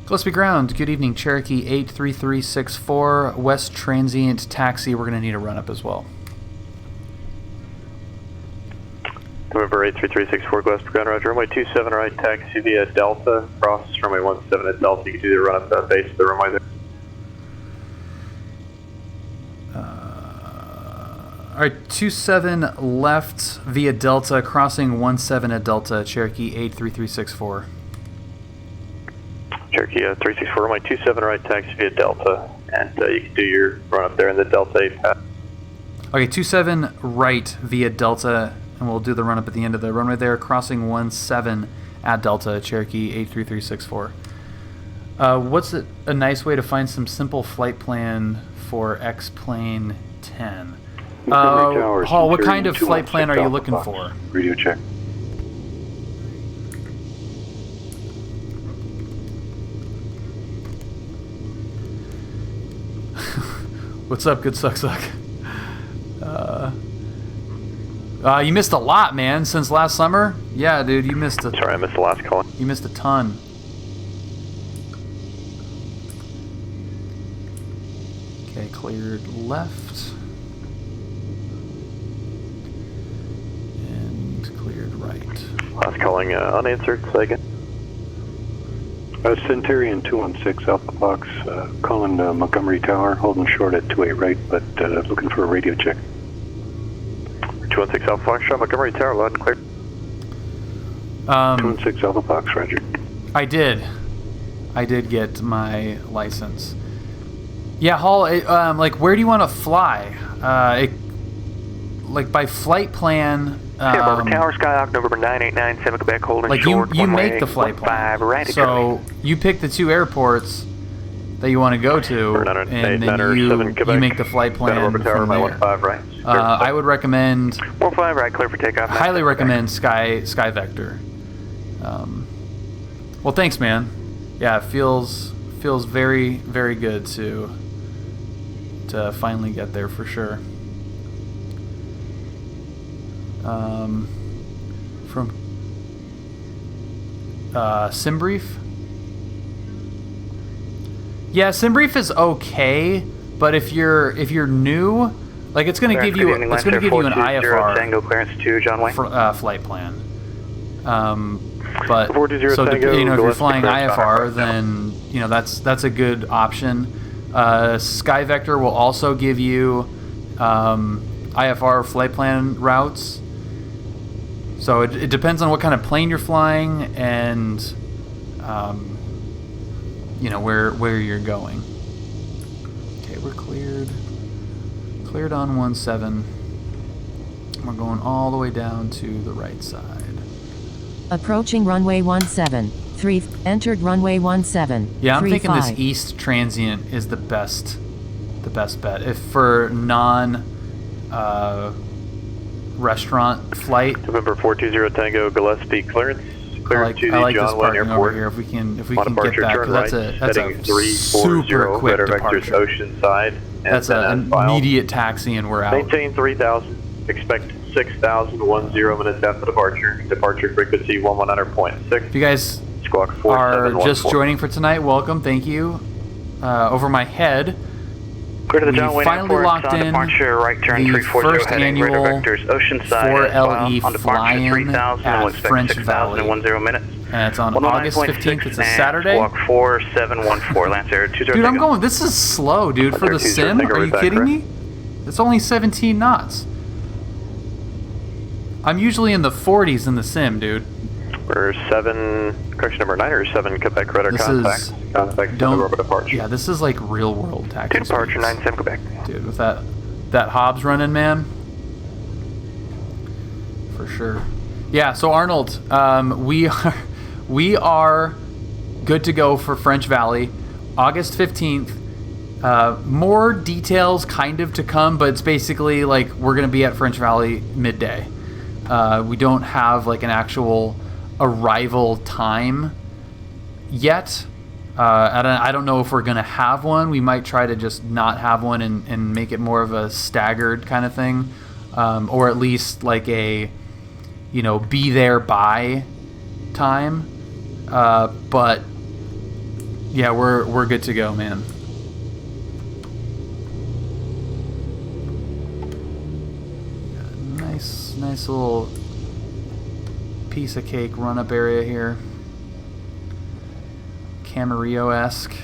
Gillespie ground. Good evening, Cherokee 83364. West transient taxi. We're going to need a run up as well. November 83364, Gillespie ground. Roger. Runway 27 right, taxi via Delta. Cross runway 17 at Delta. You can do the run up that base of the runway there. Alright, 27 left via Delta, crossing 17 at Delta, Cherokee 83364. Cherokee 364, runway 27 right, taxi via Delta, and you can do your run up there in the Delta 8 path. Okay, 27 right via Delta, and we'll do the run up at the end of the runway there, crossing 17 at Delta, Cherokee 83364. What's a nice way to find some simple flight plan for X-Plane 10? Hall, what kind of flight plan are you looking for? Radio check. What's up, good suck? You missed a lot, man, since last summer. Yeah, dude, you missed a... Sorry, I missed the last call. You missed a ton. Okay, cleared left. Last calling unanswered, second. Centurion 216 Alpha Fox, calling Montgomery Tower, holding short at 28 right, but looking for a radio check. 216 Alpha Fox, Montgomery Tower, loud and clear. 216 Alpha Fox, Roger. I did get my license. Yeah, Hall, like, where do you want to fly? Like, by flight plan... Tower, Skyhawk, November 9897, Quebec, holding like short. You make the flight plan. Right, so you pick the two airports that you want to go to, and then you make the flight plan from there. Right. I would recommend... 15 right, clear for takeoff. Highly recommend Sky Vector. Well, thanks, man. Yeah, it feels very, very good to finally get there for sure. From Simbrief. Yeah, Simbrief is okay, but if you're new, like it's gonna give you an IFR Tango clearance to John Wayne flight plan. But so if you're flying IFR, then that's a good option. Sky Vector will also give you IFR flight plan routes. So it depends on what kind of plane you're flying and where you're going. Okay, we're cleared on 17. We're going all the way down to the right side. Approaching runway 17. Entered runway 17. Yeah, I'm thinking this east transient is the best bet. If for restaurant flight. November 420 Tango Gillespie clearance. Clearance to the John Wayne Airport. Here, if we can get that, because that's a super quick departure. Oceanside. That's an immediate taxi and we're out. Maintain 3,000. Expect 6,000 10 minutes after departure. Departure frequency 119.6. If you guys Squawk are just joining for tonight, welcome, thank you. Over my head, Clear to the we John Wayne finally Airport, locked on in departure, right turn the 340 first heading, annual radar vectors Oceanside, 4LE on departure fly-in 3000, and we'll at expect French 6000 Valley. in 10 minutes. And it's on August 15th, it's a Saturday. Squawk 4714, Lancer 20. Dude, I'm going, this is slow, dude, for the sim. Are you kidding me? It's only 17 knots. I'm usually in the 40s in the sim, dude. We're 7, correction number 9 or 7 Quebec radar contact. Contact departure. Yeah, this is like real world taxi. Departure 97 Quebec. Dude, with that Hobbs running, man. For sure. Yeah, so Arnold, we are good to go for French Valley, August 15th. More details kind of to come, but it's basically like we're going to be at French Valley midday. We don't have like an actual arrival time yet. I don't know if we're going to have one. We might try to just not have one and make it more of a staggered kind of thing. Or at least like a, be there by time. But yeah, we're good to go, man. Nice little piece of cake run-up area here. Camarillo-esque.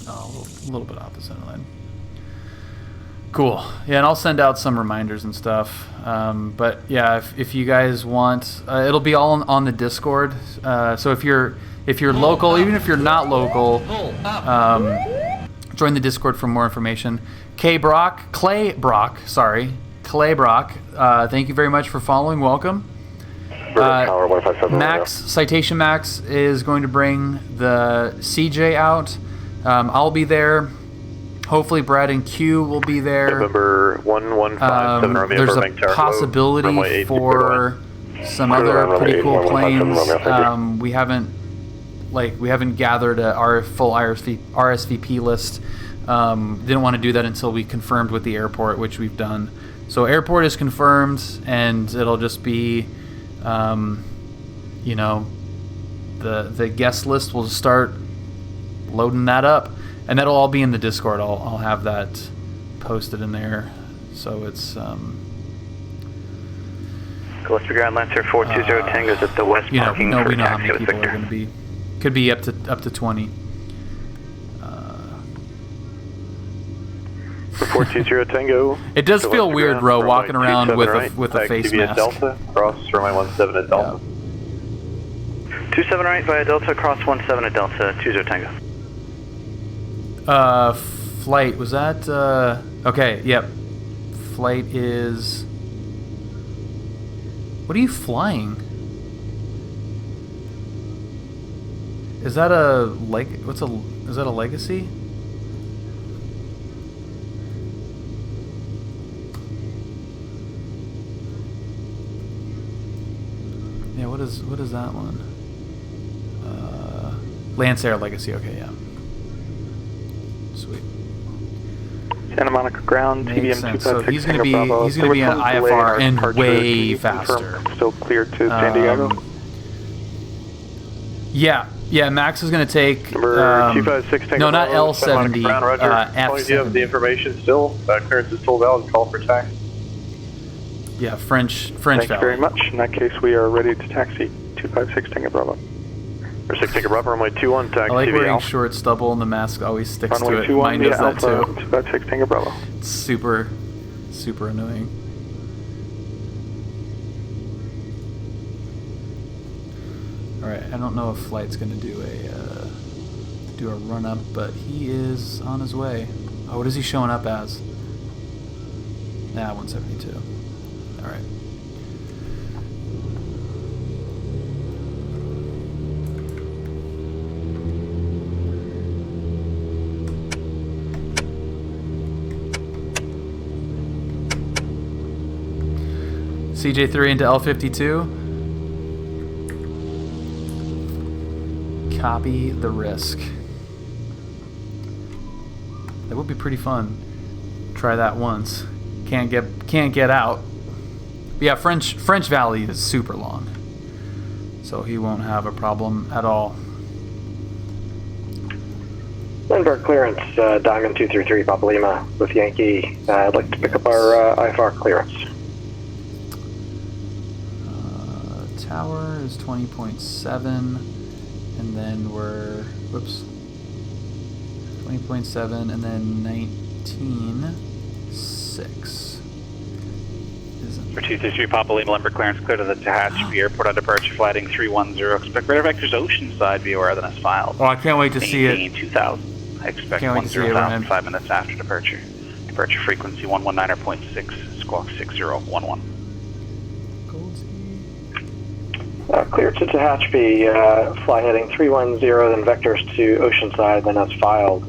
Oh, a little bit off the center line. Cool. Yeah, and I'll send out some reminders and stuff. But yeah, if you guys want, it'll be all on the Discord. So if you're local, even if you're not local, join the Discord for more information. Clay Brock. Thank you very much for following. Welcome. Citation Max is going to bring the CJ out. I'll be there. Hopefully Brad and Q will be there. November 115 Romeo. There's a possibility for some other pretty cool planes. We haven't gathered our full RSVP list. Didn't want to do that until we confirmed with the airport, which we've done. So airport is confirmed, and it'll just be, the guest list will start loading that up. And that'll all be in the Discord. I'll have that posted in there, so it's. Gillespie Ground Lancer 420 Tango's at the west parking. We know how many people are going to be. Could be up to 20. 420 Tango. It does feel weird, bro, walking around with a face mask. Delta, cross runway 17 at Delta. 27 right via Delta, cross 17 at Delta, 20 Tango. Flight, was that, okay, yep. Flight is, what are you flying? Is that is that a Legacy? Yeah, what is that one? Lancer Legacy, okay, yeah. Sweet. Santa Monica ground, TBM 256. So he's going to be an IFR and way faster. Still clear to San Diego. Yeah, Max is going to take. Number 256. No, not L70. F70. Do you have the information still? Clearance is still valid. Call for taxi. Yeah, French Thank Valley. you very much. In that case, we are ready to taxi 256 Tango Bravo. Or 6 Tango Bravo, runway 21, taxi. I like wearing Alpha. short stubble and the mask always sticks runway to it. 21, Mine does that Alpha, too. 256 Tango Bravo. It's super annoying. All right, I don't know if Flight's going to do a run up, but he is on his way. Oh, what is he showing up as? 172. All right. CJ3 into L52. Copy the risk. would be pretty fun. Try that once. Can't get out. But yeah, French Valley is super long, so he won't have a problem at all. Lindbergh clearance, Diamond 233 Papa Lima with Yankee. I'd like to pick up our IFR clearance. Tower is 20.7, and then we're 20.7, and then 19.6. For 233 Papa Lima, Lindbergh clearance clear to the Tehachapi Airport on departure, flighting 310. Expect radar vectors Oceanside, be aware of the next file. Oh, I can't wait to see it. 2000. I expect 10,000 5 minutes after departure. Departure frequency 119.6, squawk 6011. Clear to Tehachapi, fly heading 310, then vectors to Oceanside, then as filed.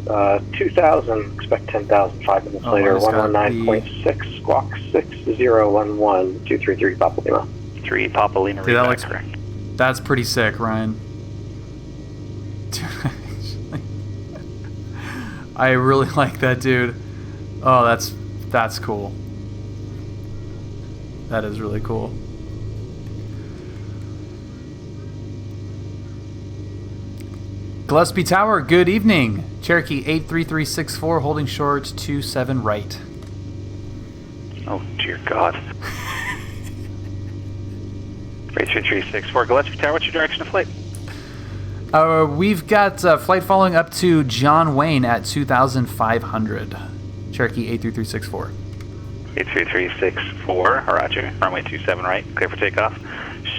2000, expect 10,000 5 minutes later, 119.6, squawk 6011, 233 Papa Lima. 3 Papa Lima, dude, that looks correct. That's pretty sick, Ryan. I really like that, dude. Oh, that's cool. That is really cool. Gillespie Tower, good evening. Cherokee 83364, holding short 27 right. Oh, dear God. 83364, Gillespie Tower, what's your direction of flight? We've got flight following up to John Wayne at 2,500. Cherokee 83364. 83364, roger. Runway 27 right, clear for takeoff.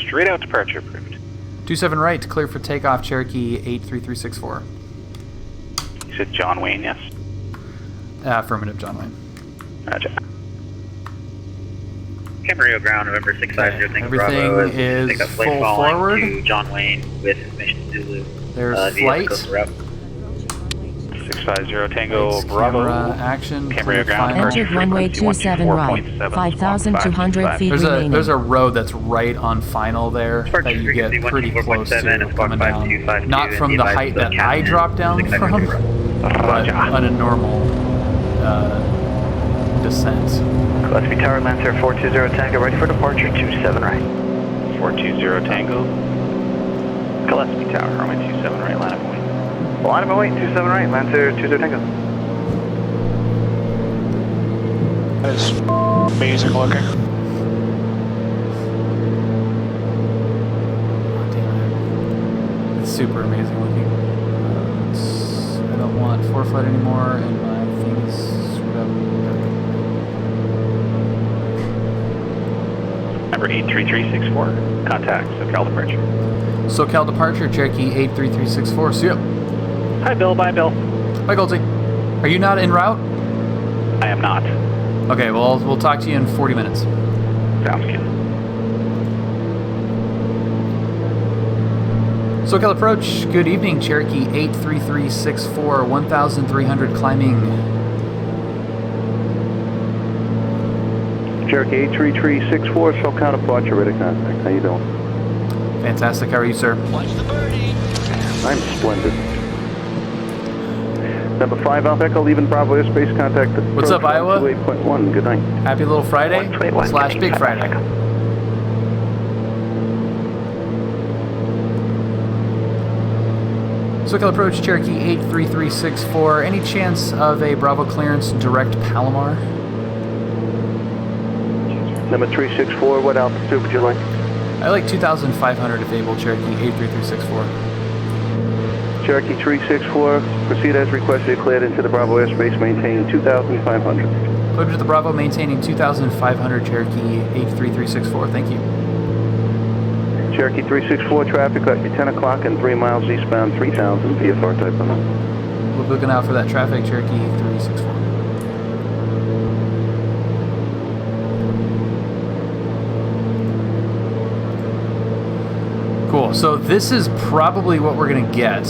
Straight out departure approved. 27 right, clear for takeoff, Cherokee 83364. You said John Wayne, yes? Affirmative, John Wayne. Roger. Camarillo ground, November 650. Everything is full forward. To John Wayne with Mission Zulu. There's flight. 650 Tango Bravo. Action. Camarillo ground. Entered runway 27 right. 5,200 feet remaining. There's a road that's right on final there that you get pretty close to coming down. Not from the height that I dropped down from, but on a normal descent. Gillespie Tower, Lancer 420 Tango, ready for departure, 27 right. 420 Tango. Gillespie Tower, runway 27 right, line up and wait. Line up and wait, 27 right, Lancer 20 Tango. That is amazing looking. It's super amazing looking. I don't want foreflight anymore, and my thing is screwed up. Number 83364, contact SoCal departure. SoCal departure, Cherokee 83364, see ya. Hi, Bill. Bye, Bill. Bye, Goldie. Are you not en route? I am not. Okay, well, we'll talk to you in 40 minutes. Sounds good. SoCal approach, good evening, Cherokee 83364, 1,300 climbing. Cherokee 83364, SoCal departure, ready contact. How you doing? Fantastic, how are you, sir? Watch the birdie. I'm splendid. Number 5 Alpha Echo, leaving Bravo airspace, contact. What's up, Iowa? 28.1, good night. Happy little Friday / Big Friday. SoCal approach, Cherokee 83364. Any chance of a Bravo clearance direct Palomar? Number 364, what altitude would you like? I like 2,500 if able, Cherokee 83364. Cherokee 364, proceed as requested, cleared into the Bravo airspace, maintaining 2,500. Cleared to the Bravo, maintaining 2,500, Cherokee 83364. Thank you. Cherokee 364, traffic at 10 o'clock and 3 miles eastbound, 3,000 VFR type limit. We'll be looking out for that traffic, Cherokee 364. Cool, so this is probably what we're gonna get.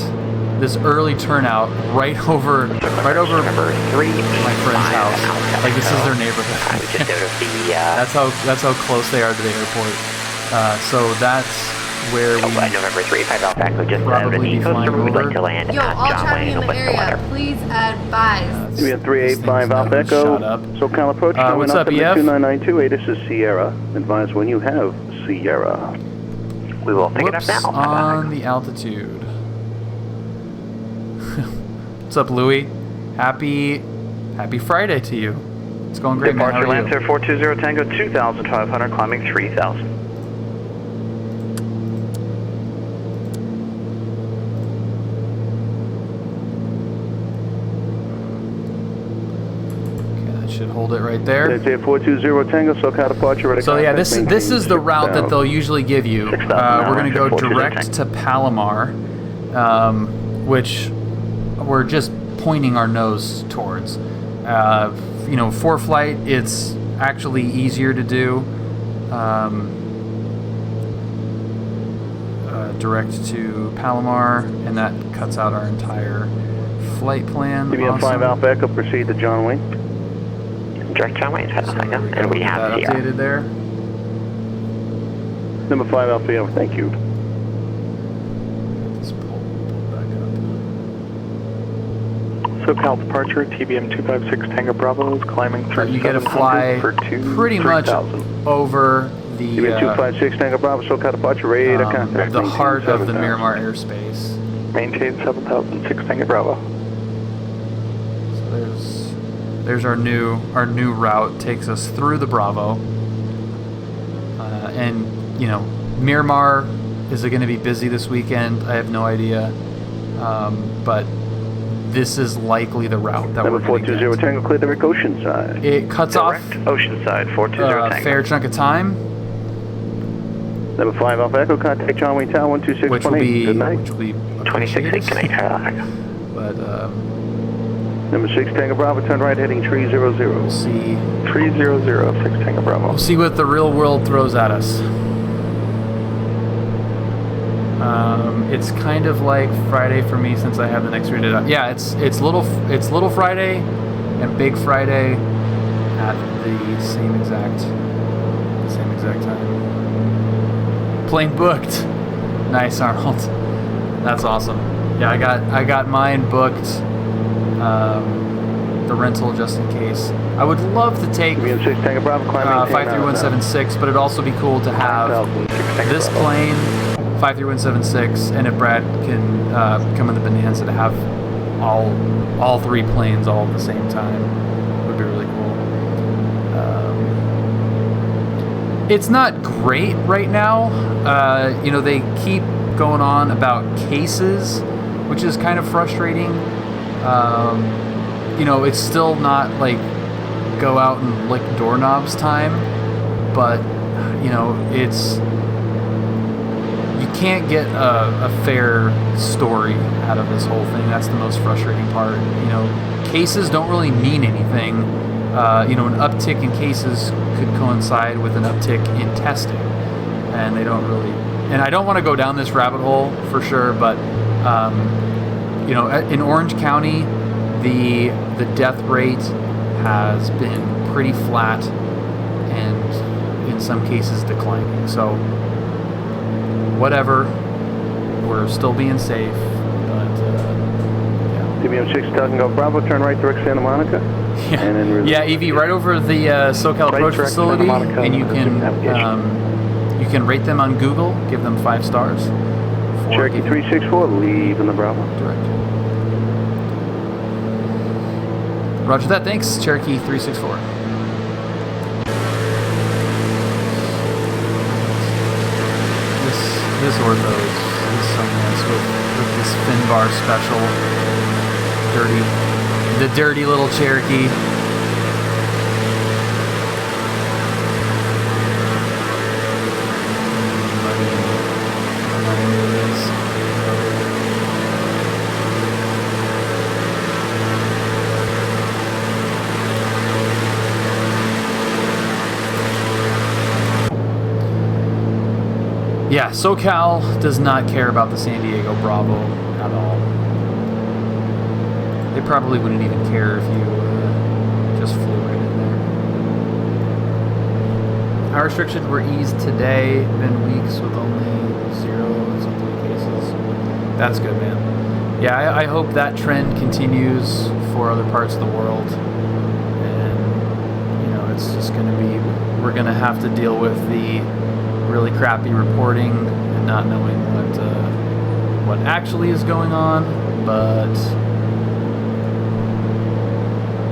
This early turnout right over my friend's house. Like this is their neighborhood. That's how close they are to the airport. So that's where we November 3-5 Alpha Echo, just probably be flying over. we'd like to land Yo, all traffic in the area, please advise. We have 385 Alpha Echo, SoCal approach. What's up, EF? 2992, this is Sierra. Advise when you have Sierra. We will pick it up now. On the altitude. What's up, Louie? Happy Friday to you. It's going great, man. How are you? Departure Lancer 420 Tango 2,500, climbing 3,000. Should hold it right there. 420 Tango, SoCal departure. So yeah, this is the route that they'll usually give you. We're going to go direct to Palomar, which we're just pointing our nose towards. You know, for flight, it's actually easier to do. Direct to Palomar, and that cuts out our entire flight plan. CBM 5 Alpha Echo, proceed to John Wayne. Direct John Wayne, and we have that updated there. Number 5 Alpha Echo, thank you. Let's pull back SoCal departure, TBM 256 Tango Bravo is climbing 3,700 you get to fly for pretty much over the TBM 256 Tango Bravo, SoCal departure, radar contact. The heart of the Miramar airspace. Maintain 7,006 Tango Bravo. So there's our new route, takes us through the Bravo, and you know, Miramar, is it going to be busy this weekend? I have no idea, but this is likely the route that we're going to get. 420 Tango, clear the Oceanside. It cuts off Oceanside 420 Tango. fair chunk of time. Number 5 Alpha Echo, contact John Wayne Tower 126. Which will be 26 but number 6 Tango Bravo, turn right heading 300. We'll see. 3006 Tango Bravo. We'll see what the real world throws at us. It's kind of like Friday for me since I have the next rated out. Yeah, it's little Friday and Big Friday at the same exact time. Plane booked. Nice, Arnold. That's awesome. Yeah, I got mine booked. The rental just in case. I would love to take 53176, but it'd also be cool to have this plane, 53176, and if Brad can come in the Bonanza to have all three planes all at the same time, would be really cool. It's not great right now. You know, they keep going on about cases, which is kind of frustrating. You know, it's still not like go out and lick doorknobs time, but you know, you can't get a fair story out of this whole thing. That's the most frustrating part. You know, cases don't really mean anything. You know, an uptick in cases could coincide with an uptick in testing, and they don't really. And I don't want to go down this rabbit hole for sure, but you know, in Orange County, the death rate has been pretty flat, and in some cases declining. So whatever, we're still being safe, but yeah. TBM 6 Tango Bravo, turn right direct Santa Monica. Yeah, and then yeah, EV, right over the SoCal approach facility, and you can rate them on Google, give them 5 stars. Cherokee 364, leave in the Bravo. Direct. Roger that, thanks, Cherokee 364. This ortho is so nice with this Finbar special. The dirty little Cherokee. Yeah, SoCal does not care about the San Diego Bravo at all. They probably wouldn't even care if you just flew right in there. our restrictions were eased today. Been weeks with only 0 something cases. That's good, man. Yeah, I hope that trend continues for other parts of the world. And, you know, it's just going to be, we're going to have to deal with the really crappy reporting and not knowing what actually is going on, but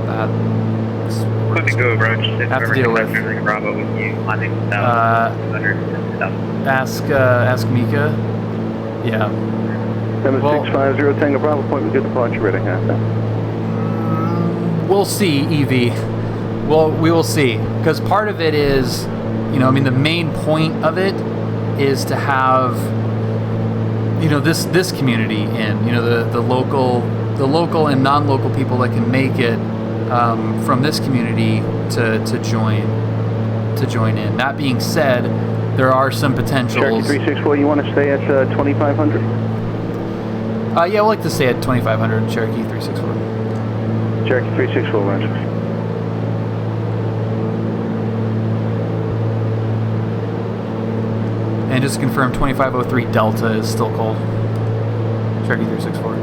that's Quick to go, Roach. have to deal with. Bravo with you. Landing Ask Mika. Yeah. Number 650 Tango Bravo, point with good departure ready. We'll see, EV. Well, we will see, because part of it is, you know, I mean, the main point of it is to have, you know, this community in, you know, the local and non-local people that can make it from this community to join in. That being said, there are some potentials. Cherokee 364, you want to stay at 2500? Yeah, I'd like to stay at 2500, Cherokee 364. Cherokee 364, roger. And just to confirm, 2503 Delta is still cold. Cherokee 364.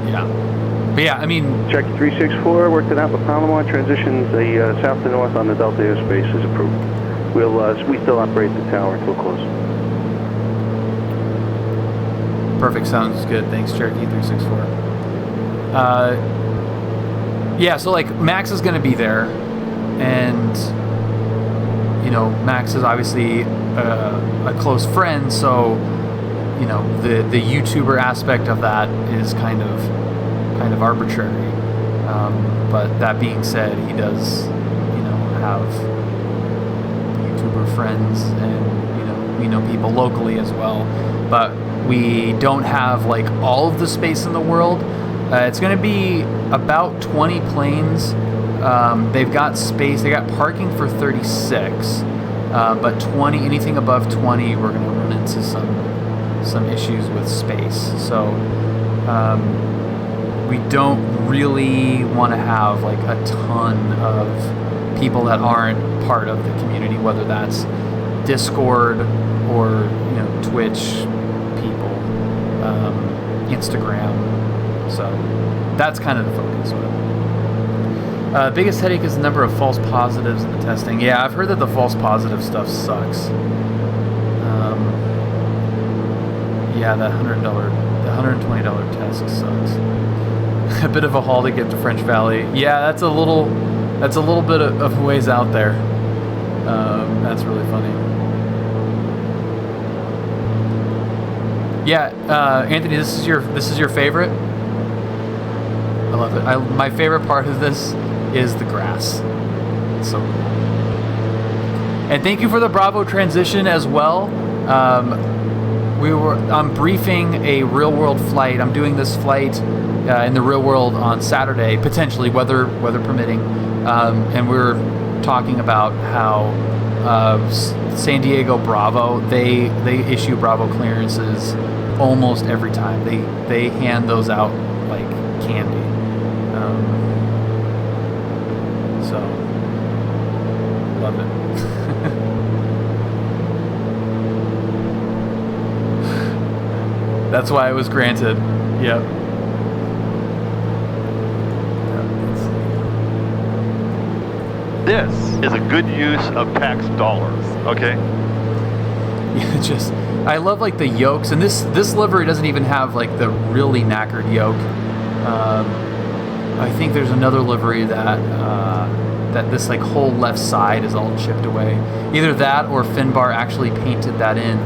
Yeah. But yeah, I mean... Cherokee 364, worked it out with Palomar, transitions the south to north on the Delta airspace is approved. We still operate the tower until close. Perfect, sounds good. Thanks, Cherokee 364. Yeah, so like Max is going to be there, and you know, Max is obviously a close friend, so you know, the YouTuber aspect of that is kind of arbitrary. But that being said, he does, you know, have YouTuber friends, and you know, we know people locally as well. But we don't have like all of the space in the world. It's going to be about 20 planes. They've got space. They got parking for 36, but 20, anything above 20, we're going to run into some issues with space. So we don't really want to have like a ton of people that aren't part of the community, whether that's Discord or, you know, Twitch people, Instagram. So that's kind of the focus. Biggest headache is the number of false positives in the testing. Yeah, I've heard that the false positive stuff sucks. Yeah, the $120 test sucks. A bit of a haul to get to French Valley. Yeah, that's a little bit of ways out there. That's really funny. Yeah, Anthony, this is your favorite. I love it. My favorite part of this is the grass. It's so cool. And thank you for the Bravo transition as well. I'm briefing a real world flight. I'm doing this flight in the real world on Saturday, potentially weather permitting. And we're talking about how San Diego Bravo, they issue Bravo clearances almost every time. They hand those out like candy. So love it. That's why it was granted. Yep. This is a good use of tax dollars, okay? Yeah, I love like the yokes, and this livery doesn't even have like the really knackered yoke. I think there's another livery that this like whole left side is all chipped away. Either that or Finbar actually painted that in.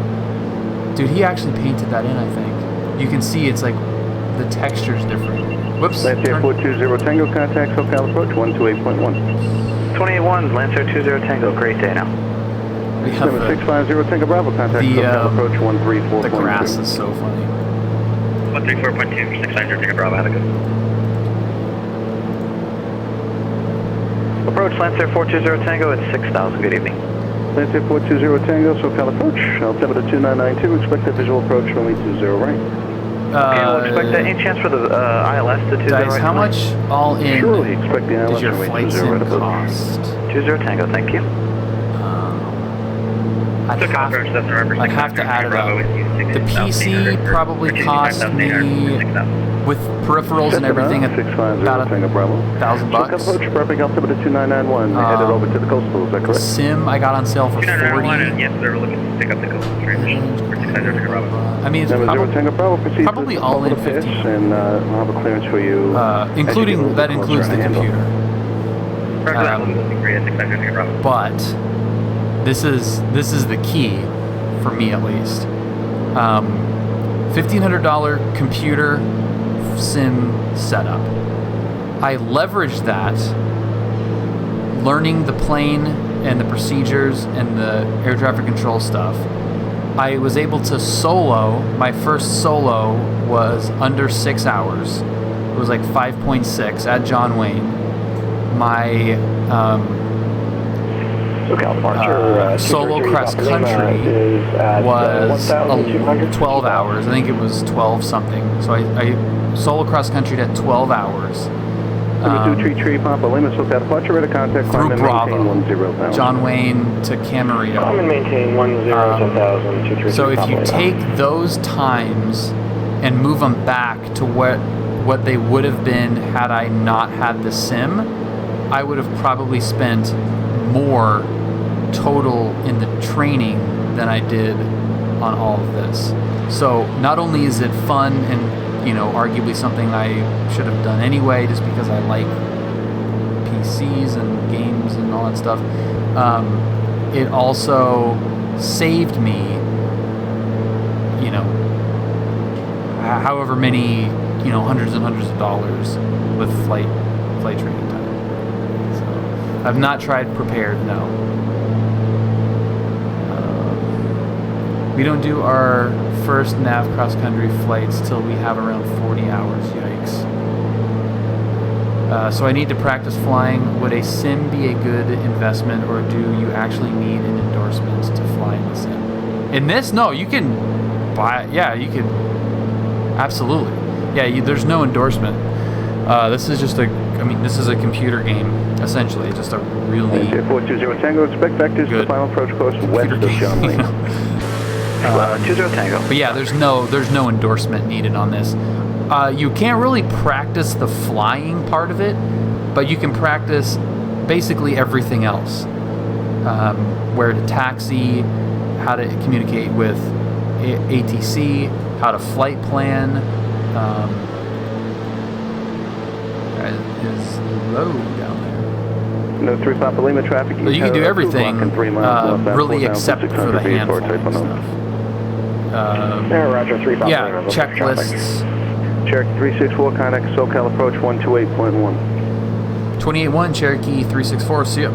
Dude, he actually painted that in, I think. You can see it's like the texture's different. Whoops. Lancer 420 Tango, contact SoCal approach 128.1. 28-1, Lancer 20 Tango, great day now. We have Number 650 Tango Bravo, contact SoCal approach 134.2. The grass is so funny. 134.2, 650 Tango Bravo, have a good one. Approach Lancer 420 Tango at 6,000, good evening. Lancer 420 Tango, SoCal approach, altimeter 2992, expected visual approach, runway 20 right. Okay, we'll expect any chance for the ILS to 20. Guys, how much all in does your flight sim cost? 20 Tango, thank you. I'd have to add it up. The PC probably cost me, with peripherals and everything, about $1,000 bucks. Prepping altimeter 2991, headed over to the coastal, is that correct? The sim I got on sale for 40. Yes, they're looking to pick up the coastal train mission for 600 Bravo. I mean, it's probably all in 50. And I'll have a clearance for you. Including, that includes the computer. But this is the key for me, at least. $1,500 computer sim setup. I leveraged that, learning the plane and the procedures and the air traffic control stuff. I was able to solo. My first solo was under 6 hours. It was like 5.6 at John Wayne. My solo cross country was 12 hours. I think it was 12 something. So I solo cross country at 12 hours. Through Bravo, John Wayne to Camarillo. I'm maintain 10, so if you take those times and move them back to what they would have been had I not had the sim, I would have probably spent more total in the training than I did on all of this. So not only is it fun and, you know, arguably something I should have done anyway, just because I like PCs and games and all that stuff, it also saved me, you know, however many, you know, hundreds and hundreds of dollars with flight training time. So I've not tried Prepared, no. We don't do our first nav cross-country flights till we have around 40 hours. Yikes. So I need to practice flying. Would a sim be a good investment, or do you actually need an endorsement to fly in the sim? In this, no, you can buy it. Yeah, you could. Absolutely. Yeah, there's no endorsement. This is just this is a computer game, essentially. Just a really 420 Tango, expect vectors to the final approach course west of John Wayne. 20 Tango. But yeah, there's no endorsement needed on this. You can't really practice the flying part of it, but you can practice basically everything else. Where to taxi, how to communicate with ATC, how to flight plan. Is low down there. No 3 Papa Lima traffic. So you can do everything, really, except for the hand flying stuff. Roger, 3 Papa yeah, Lima, checklists. Cherokee 364, contact SoCal approach 128.1. 28.1, Cherokee 364, see ya.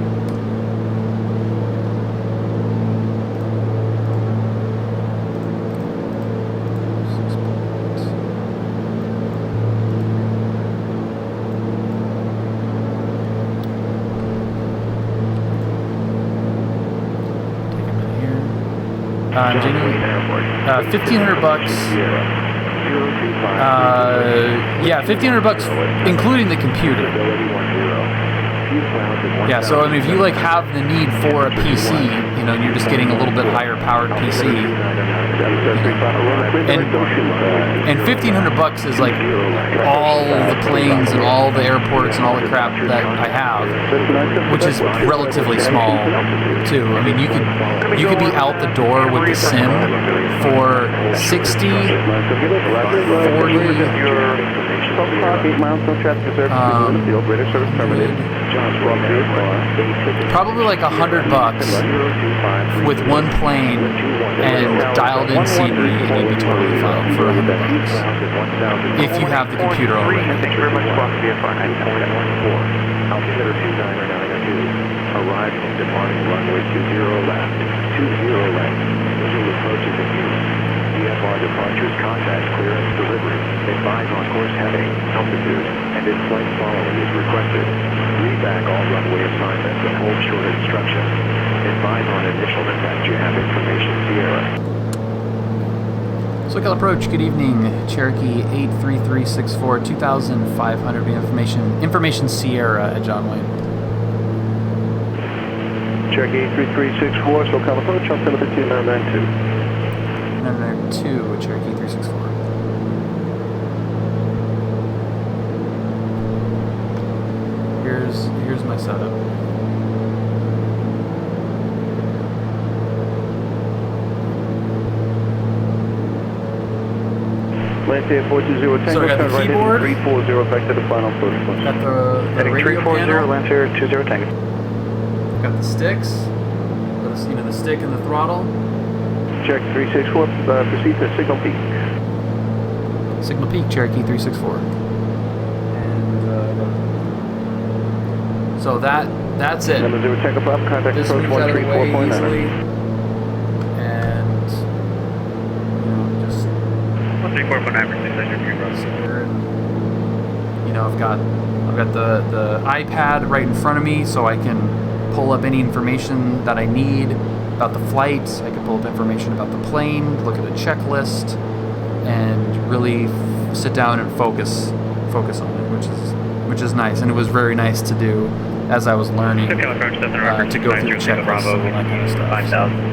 $1,500. Yeah, $1,500 including the computer. Yeah, so I mean, if you like have the need for a PC, you know, and you're just getting a little bit higher powered PC, and $1,500 is like all the planes and all the airports and all the crap that I have, which is relatively small too. I mean, you could be out the door with the sim for 60, 40. Probably like $100 with one plane and dialed in scenery, and you'd be totally fine for $100 if you have the computer already. Thank you very much, altimeter 2992, arriving and departing runway 20 left, 20 left, visual approaches in use. VFR departures, contact, clearance, delivery. Advise on course heading, altitude, and in-flight following is requested. Read back all runway assignments and hold short instructions. Advise on initial impact. You have information, Sierra. SoCal approach, good evening. Cherokee 83364, 2500 information Sierra at John Wayne. Cherokee 83364, SoCal approach, altimeter 2992. 992, Cherokee 364. Here's my setup. Lancia 420 Tango, So I got the turn right keyboard. heading 340 back to the final approach. Got the radio 340, panel. Lancia 20 Tango. Got the sticks. The stick and the throttle. Check 364, proceed to Signal Peak. Signal Peak, Cherokee 364. And so that's it. Number 0 Tango Pop, contact This approach moves out of the way 134.9. easily. And just 134.9%, I've got the iPad right in front of me, so I can pull up any information that I need about the flight. I can pull up information about the plane, look at a checklist, and really sit down and focus on it, which is nice. And it was very nice to do as I was learning to go through the checklist and that kind of stuff. 5,000,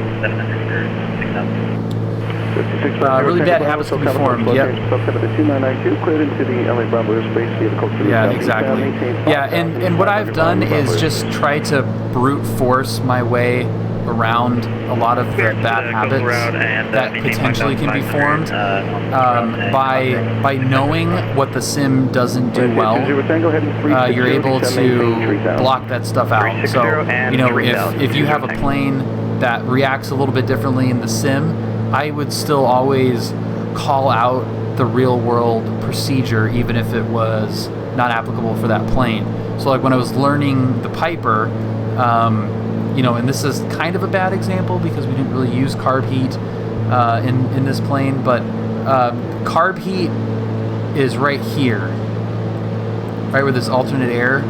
really bad habits to be formed. Yep. Yeah, exactly. Yeah, and what I've done is just try to brute force my way around a lot of the bad habits that potentially can be formed by knowing what the sim doesn't do well. You're able to block that stuff out. So if you have a plane that reacts a little bit differently in the sim, I would still always call out the real world procedure even if it was not applicable for that plane. So like when I was learning the Piper, and this is kind of a bad example because we didn't really use carb heat in this plane, but carb heat is right here, right where this alternate air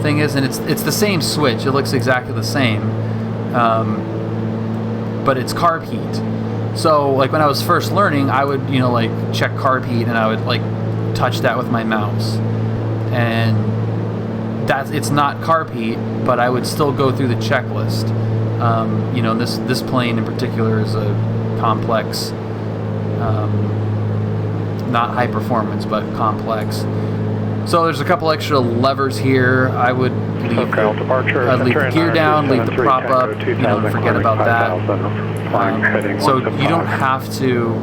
thing is, and it's the same switch. It looks exactly the same, but it's carb heat. So like when I was first learning, I would check carb heat and I would touch that with my mouse, and it's not carb heat, but I would still go through the checklist. This plane in particular is a complex, not high performance, but complex. So there's a couple extra levers here. I would leave the gear down, leave the prop up, and forget about that. So you don't have to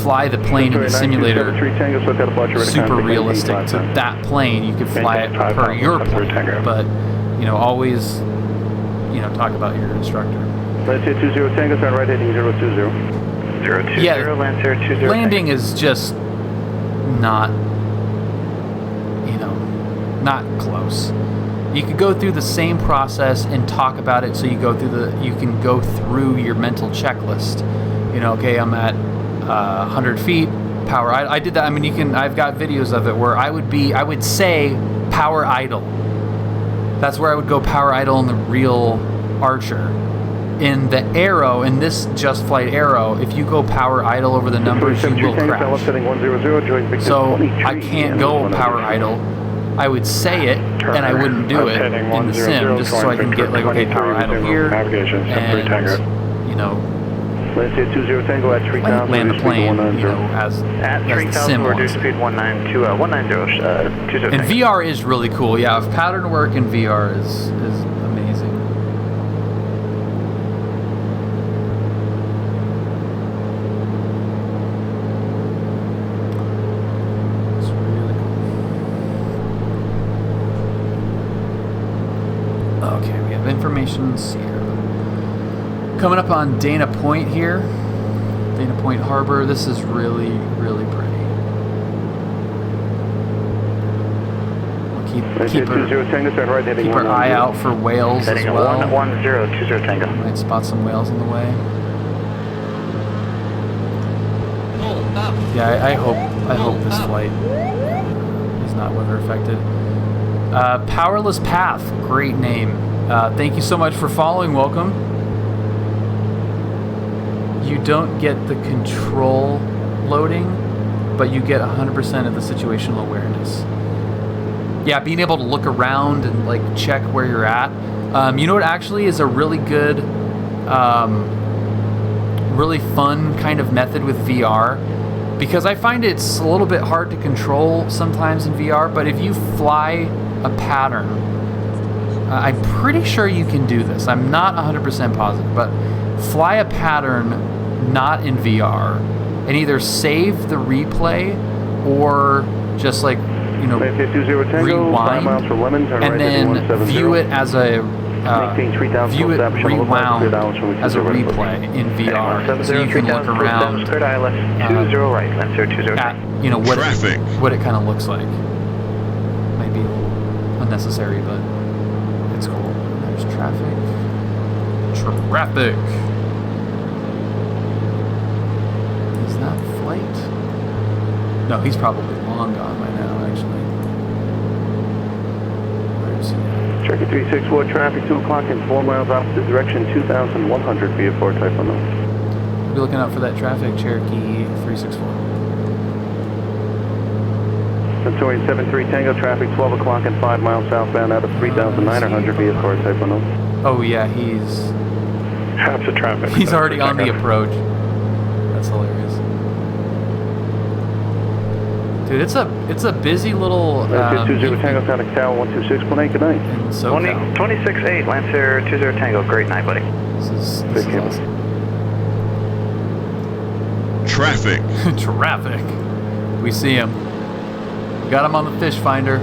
fly the plane in the simulator super realistic to that plane. You could fly it per your plane, but always talk about your instructor. Lancia 20 Tango, turn right heading 020. 020, yeah, Lancia 20. landing is just not close. You could go through the same process and talk about it, so you can go through your mental checklist. Okay, I'm at 100 feet, power idle. I did that. I mean, I've got videos of it where I would say power idle. That's where I would go power idle in the real Archer. In the Arrow, in this Just Flight Arrow, if you go power idle over the numbers, you will crash. So I can't go power idle. I would say it, and I wouldn't do it in the sim, just so I can get power idle here, and land the plane, as the sim wants. And VR is really cool. Yeah, pattern work in VR is amazing. It's really cool. Okay, we have information here. Coming up on Dana Point here. Dana Point Harbor. This is really, really pretty. We'll keep our eye out for whales as well. 110 Tango. Might spot some whales in the way. Yeah, I hope this flight is not weather affected. Powerless Path, great name. Thank you so much for following. Welcome. you don't get the control loading, but you get 100% of the situational awareness. Yeah, being able to look around and like check where you're at. You know what actually is a really good, really fun kind of method with VR? Because I find it's a little bit hard to control sometimes in VR, but if you fly a pattern, I'm pretty sure you can do this. I'm not 100% positive, but fly a pattern not in VR and either save the replay or just like, you know, rewind and then view it as a view it rewound as a replay in VR, so you can look around at, you know, what it kind of looks like. Might be a little unnecessary, but it's cool. There's traffic. Is that flight? No, he's probably long gone by now, actually. Where is he? Cherokee 364 traffic, 2 o'clock and 4 miles opposite direction, 2,100 VFR type unknown. We'll be looking out for that traffic, Cherokee 364. Centauri 73 Tango traffic, 12 o'clock and 5 miles southbound out of 3,900 VFR type unknown. Oh yeah, he's half the traffic. He's already on the approach. That's hilarious. Dude, it's a busy little. 20 Tango Sonic Tower 126.8. Good night. 26-8 Lancer 20 Tango. Great night, buddy. This is awesome. Traffic. Traffic. We see him. We got him on the fish finder.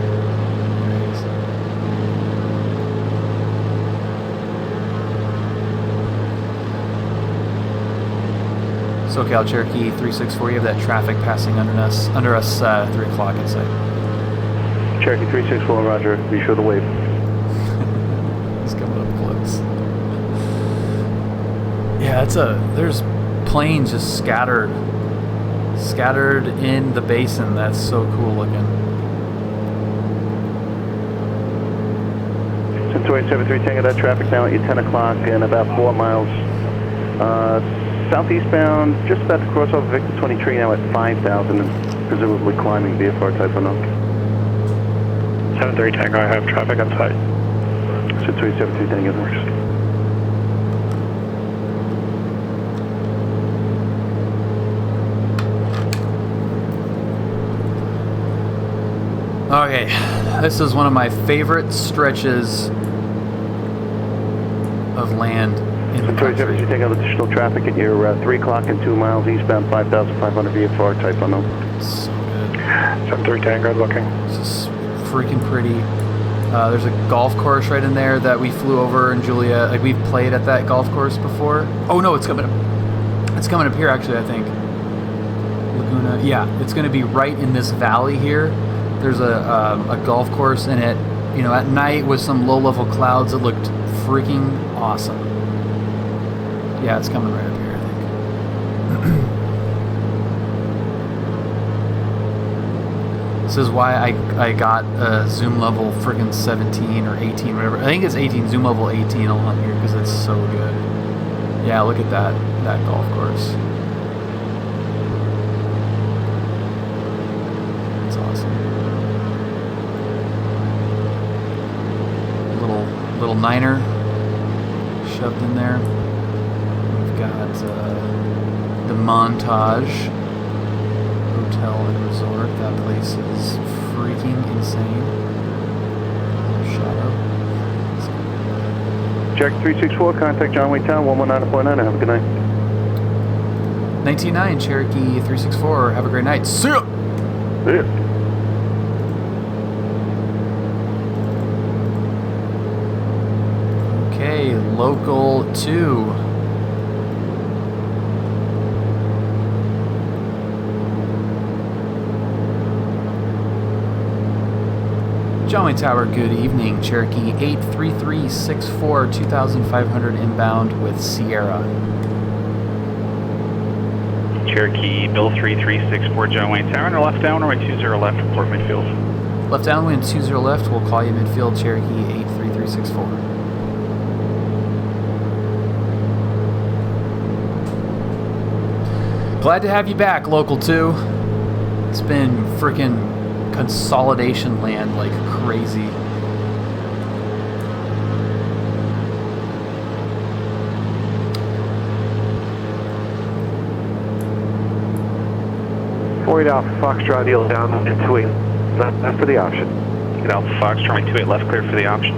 SoCal Cherokee 364, you have that traffic passing under us 3 o'clock in sight. Cherokee 364, roger. Be sure to wave. He's coming up close. Yeah, there's planes just scattered in the basin. That's so cool looking. Centauri 73 Tango, that traffic now at 10 o'clock and about 4 miles. Southeastbound, just about to cross over Victor 23 now at 5,000 and presumably climbing VFR type unknown. 73 Tango, I have traffic on site. Centauri 73 Tango, works. Okay, this is one of my favorite stretches of land in the country. You take out additional traffic at your 3 o'clock and 2 miles eastbound, 5,500 VFR type unknown. So good. 73 Tango looking. It's just freaking pretty. There's a golf course right in there that we flew over in Julia. Like, we've played at that golf course before. Oh no, it's coming up. It's coming up here actually, I think. Laguna. Yeah, it's going to be right in this valley here. There's a golf course in it. You know, at night with some low-level clouds, it looked freaking awesome. Yeah, it's coming right up here, I think. This is why I got a zoom level friggin' 17 or 18, whatever. I think it's 18, zoom level 18 on here because it's so good. Yeah, look at that golf course. It's awesome. Little niner shoved in there. We've got the Montage Hotel and Resort. That place is freaking insane. Shadow. Check 364, contact John Wayne Town 119.9. Have a good night. 19.9 Cherokee 364. Have a great night. See ya. See ya. Okay, local 2. John Wayne Tower, good evening. Cherokee 83364, 2,500 inbound with Sierra. Cherokee Bill 3364, John Wayne Tower, and left downwind 20 left, report midfield. Left downwind 20 left, we'll call you midfield, Cherokee 83364. Glad to have you back, Local 2. It's been freaking consolidation land like crazy. Forward Alpha Foxtrot, yield down into 8 left for the option. Get Alpha Foxtrot, 28 left, clear for the option.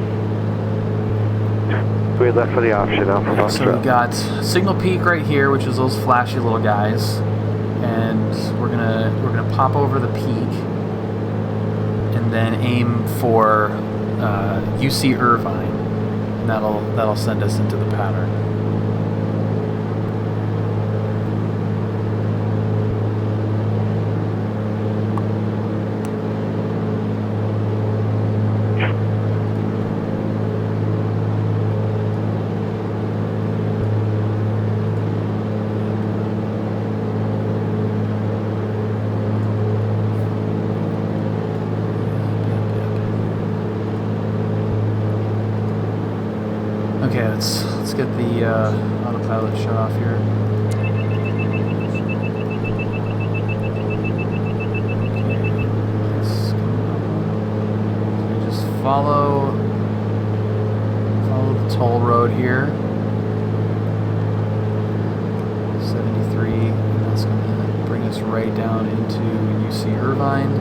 28 left for the option, Alpha Foxtrot. So we got Signal Peak right here, which is those flashy little guys, and we're gonna pop over the peak, and then aim for UC Irvine, and that'll send us into the pattern. Okay, let's get the autopilot shut off here. Okay, just follow the toll road here. 73, and that's going to bring us right down into UC Irvine,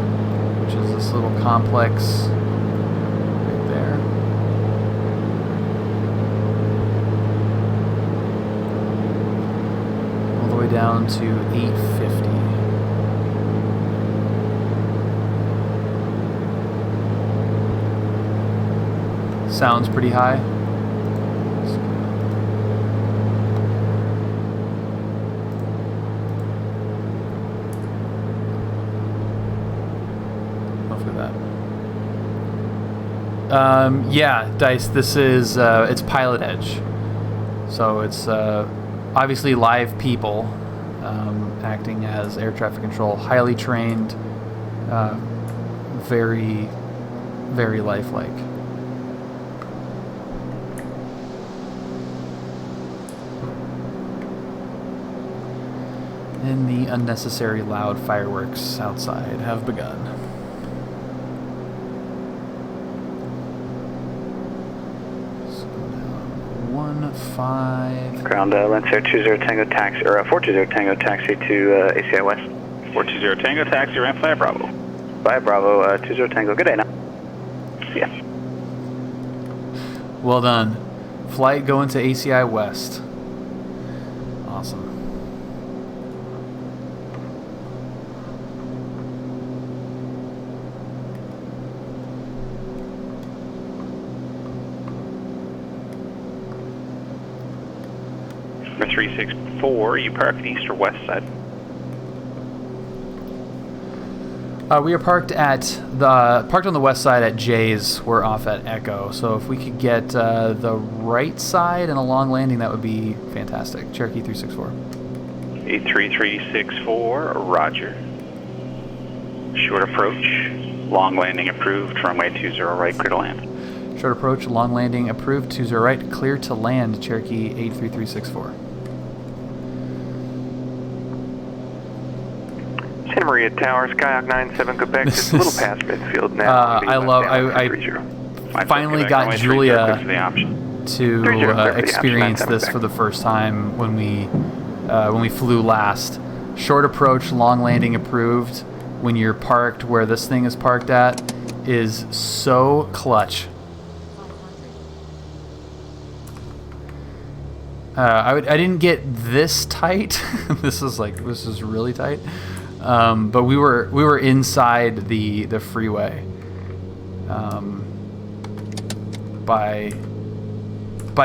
which is this little complex right there. Down to 850. Sounds pretty high. Hopefully that. Yeah, Dice. This is it's PilotEdge, so it's obviously live people acting as air traffic control, highly trained, very, very lifelike. And the unnecessary loud fireworks outside have begun. So now 1-5. Ground Lancer 20 Tango taxi, or 420 Tango taxi to ACI West. 420 Tango taxi, ramp 5 Bravo. 5 Bravo, 20 Tango, good day now. See ya. Well done. Flight going to ACI West. Awesome. Number 364, you park east or west side? We are parked on the west side at Jay's. We're off at Echo. So if we could get the right side and a long landing, that would be fantastic. Cherokee 364. 83364, Roger. Short approach, long landing approved, runway 20 right, clear to land. Short approach, long landing approved, 20 right, clear to land, Cherokee 83364. Santa Maria Tower, Skyhawk 97, Quebec, it's a little past midfield now. I finally got Julia to experience this for the first time when we flew last. Short approach, long landing approved, when you're parked where this thing is parked at, is so clutch. I didn't get this tight. This is really tight. But we were inside the freeway by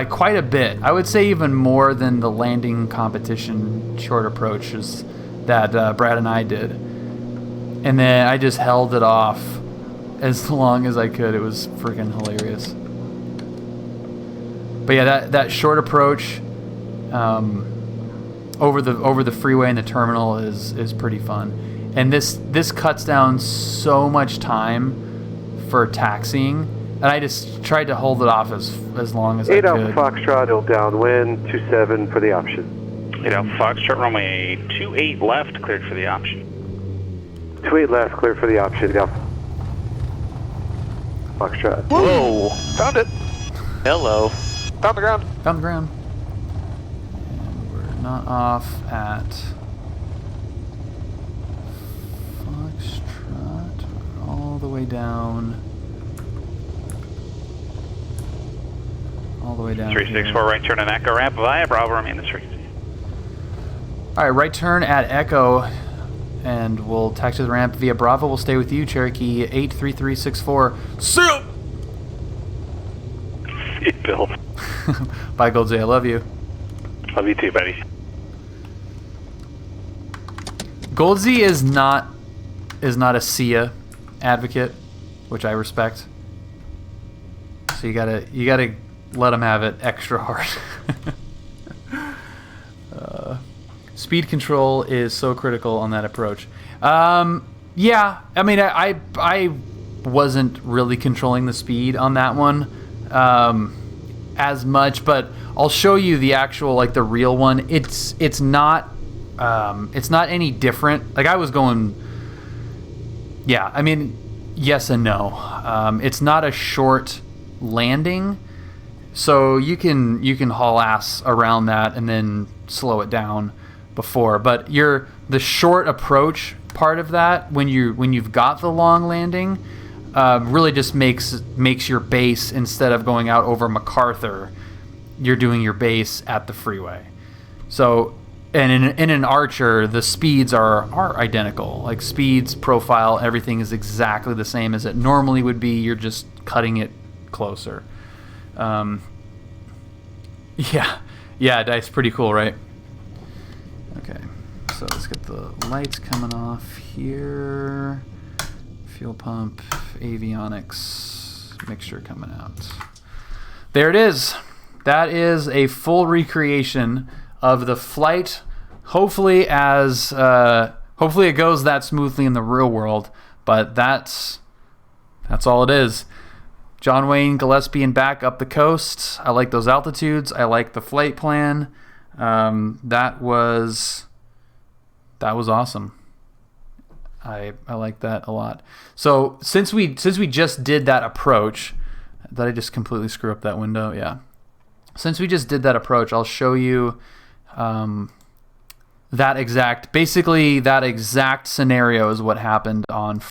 quite a bit. I would say even more than the landing competition short approaches that Brad and I did. And then I just held it off as long as I could. It was freaking hilarious. But yeah, that short approach over the freeway and the terminal is pretty fun. And this cuts down so much time for taxiing, and I just tried to hold it off as long as I could. 8 Alpha Foxtrot, downwind, 27 for the option. Lead out Foxtrot, runway 28 left, cleared for the option. 28 left, clear for the option, go. Foxtrot. Whoa! Found it! Hello. Found the ground. Found the ground. And we're not off at Foxtrot. We're all the way down. All the way down. 364, right turn and Echo ramp via Bravo, remain this frequency. All right, right turn at Echo, and we'll taxi to the ramp via Bravo. We'll stay with you, Cherokee 83364. See ya! See you, Bill. Bye, Goldsy. I love you. Love you too, buddy. Goldsy is not a SIA advocate, which I respect. So you gotta let him have it extra hard. Speed control is so critical on that approach. Yeah, I mean, I wasn't really controlling the speed on that one as much, but I'll show you the actual, like, the real one. It's not any different. Like, I was going, yeah, I mean, yes and no. It's not a short landing, so you can haul ass around that and then slow it down before, but the short approach part of that, when you've got the long landing, really just makes your base, instead of going out over MacArthur, you're doing your base at the freeway. So, and in an Archer, the speeds are identical. Like, speeds, profile, everything is exactly the same as it normally would be. You're just cutting it closer. Yeah, Dice, pretty cool, right? Okay, so let's get the lights coming off here. Fuel pump, avionics, mixture coming out. There it is. That is a full recreation of the flight. Hopefully it goes that smoothly in the real world, but that's all it is. John Wayne, Gillespie, and back up the coast. I like those altitudes. I like the flight plan. That was awesome. I like that a lot. So since we just did that approach, did I just completely screw up that window? Yeah. Since we just did that approach, I'll show you that exact scenario is what happened on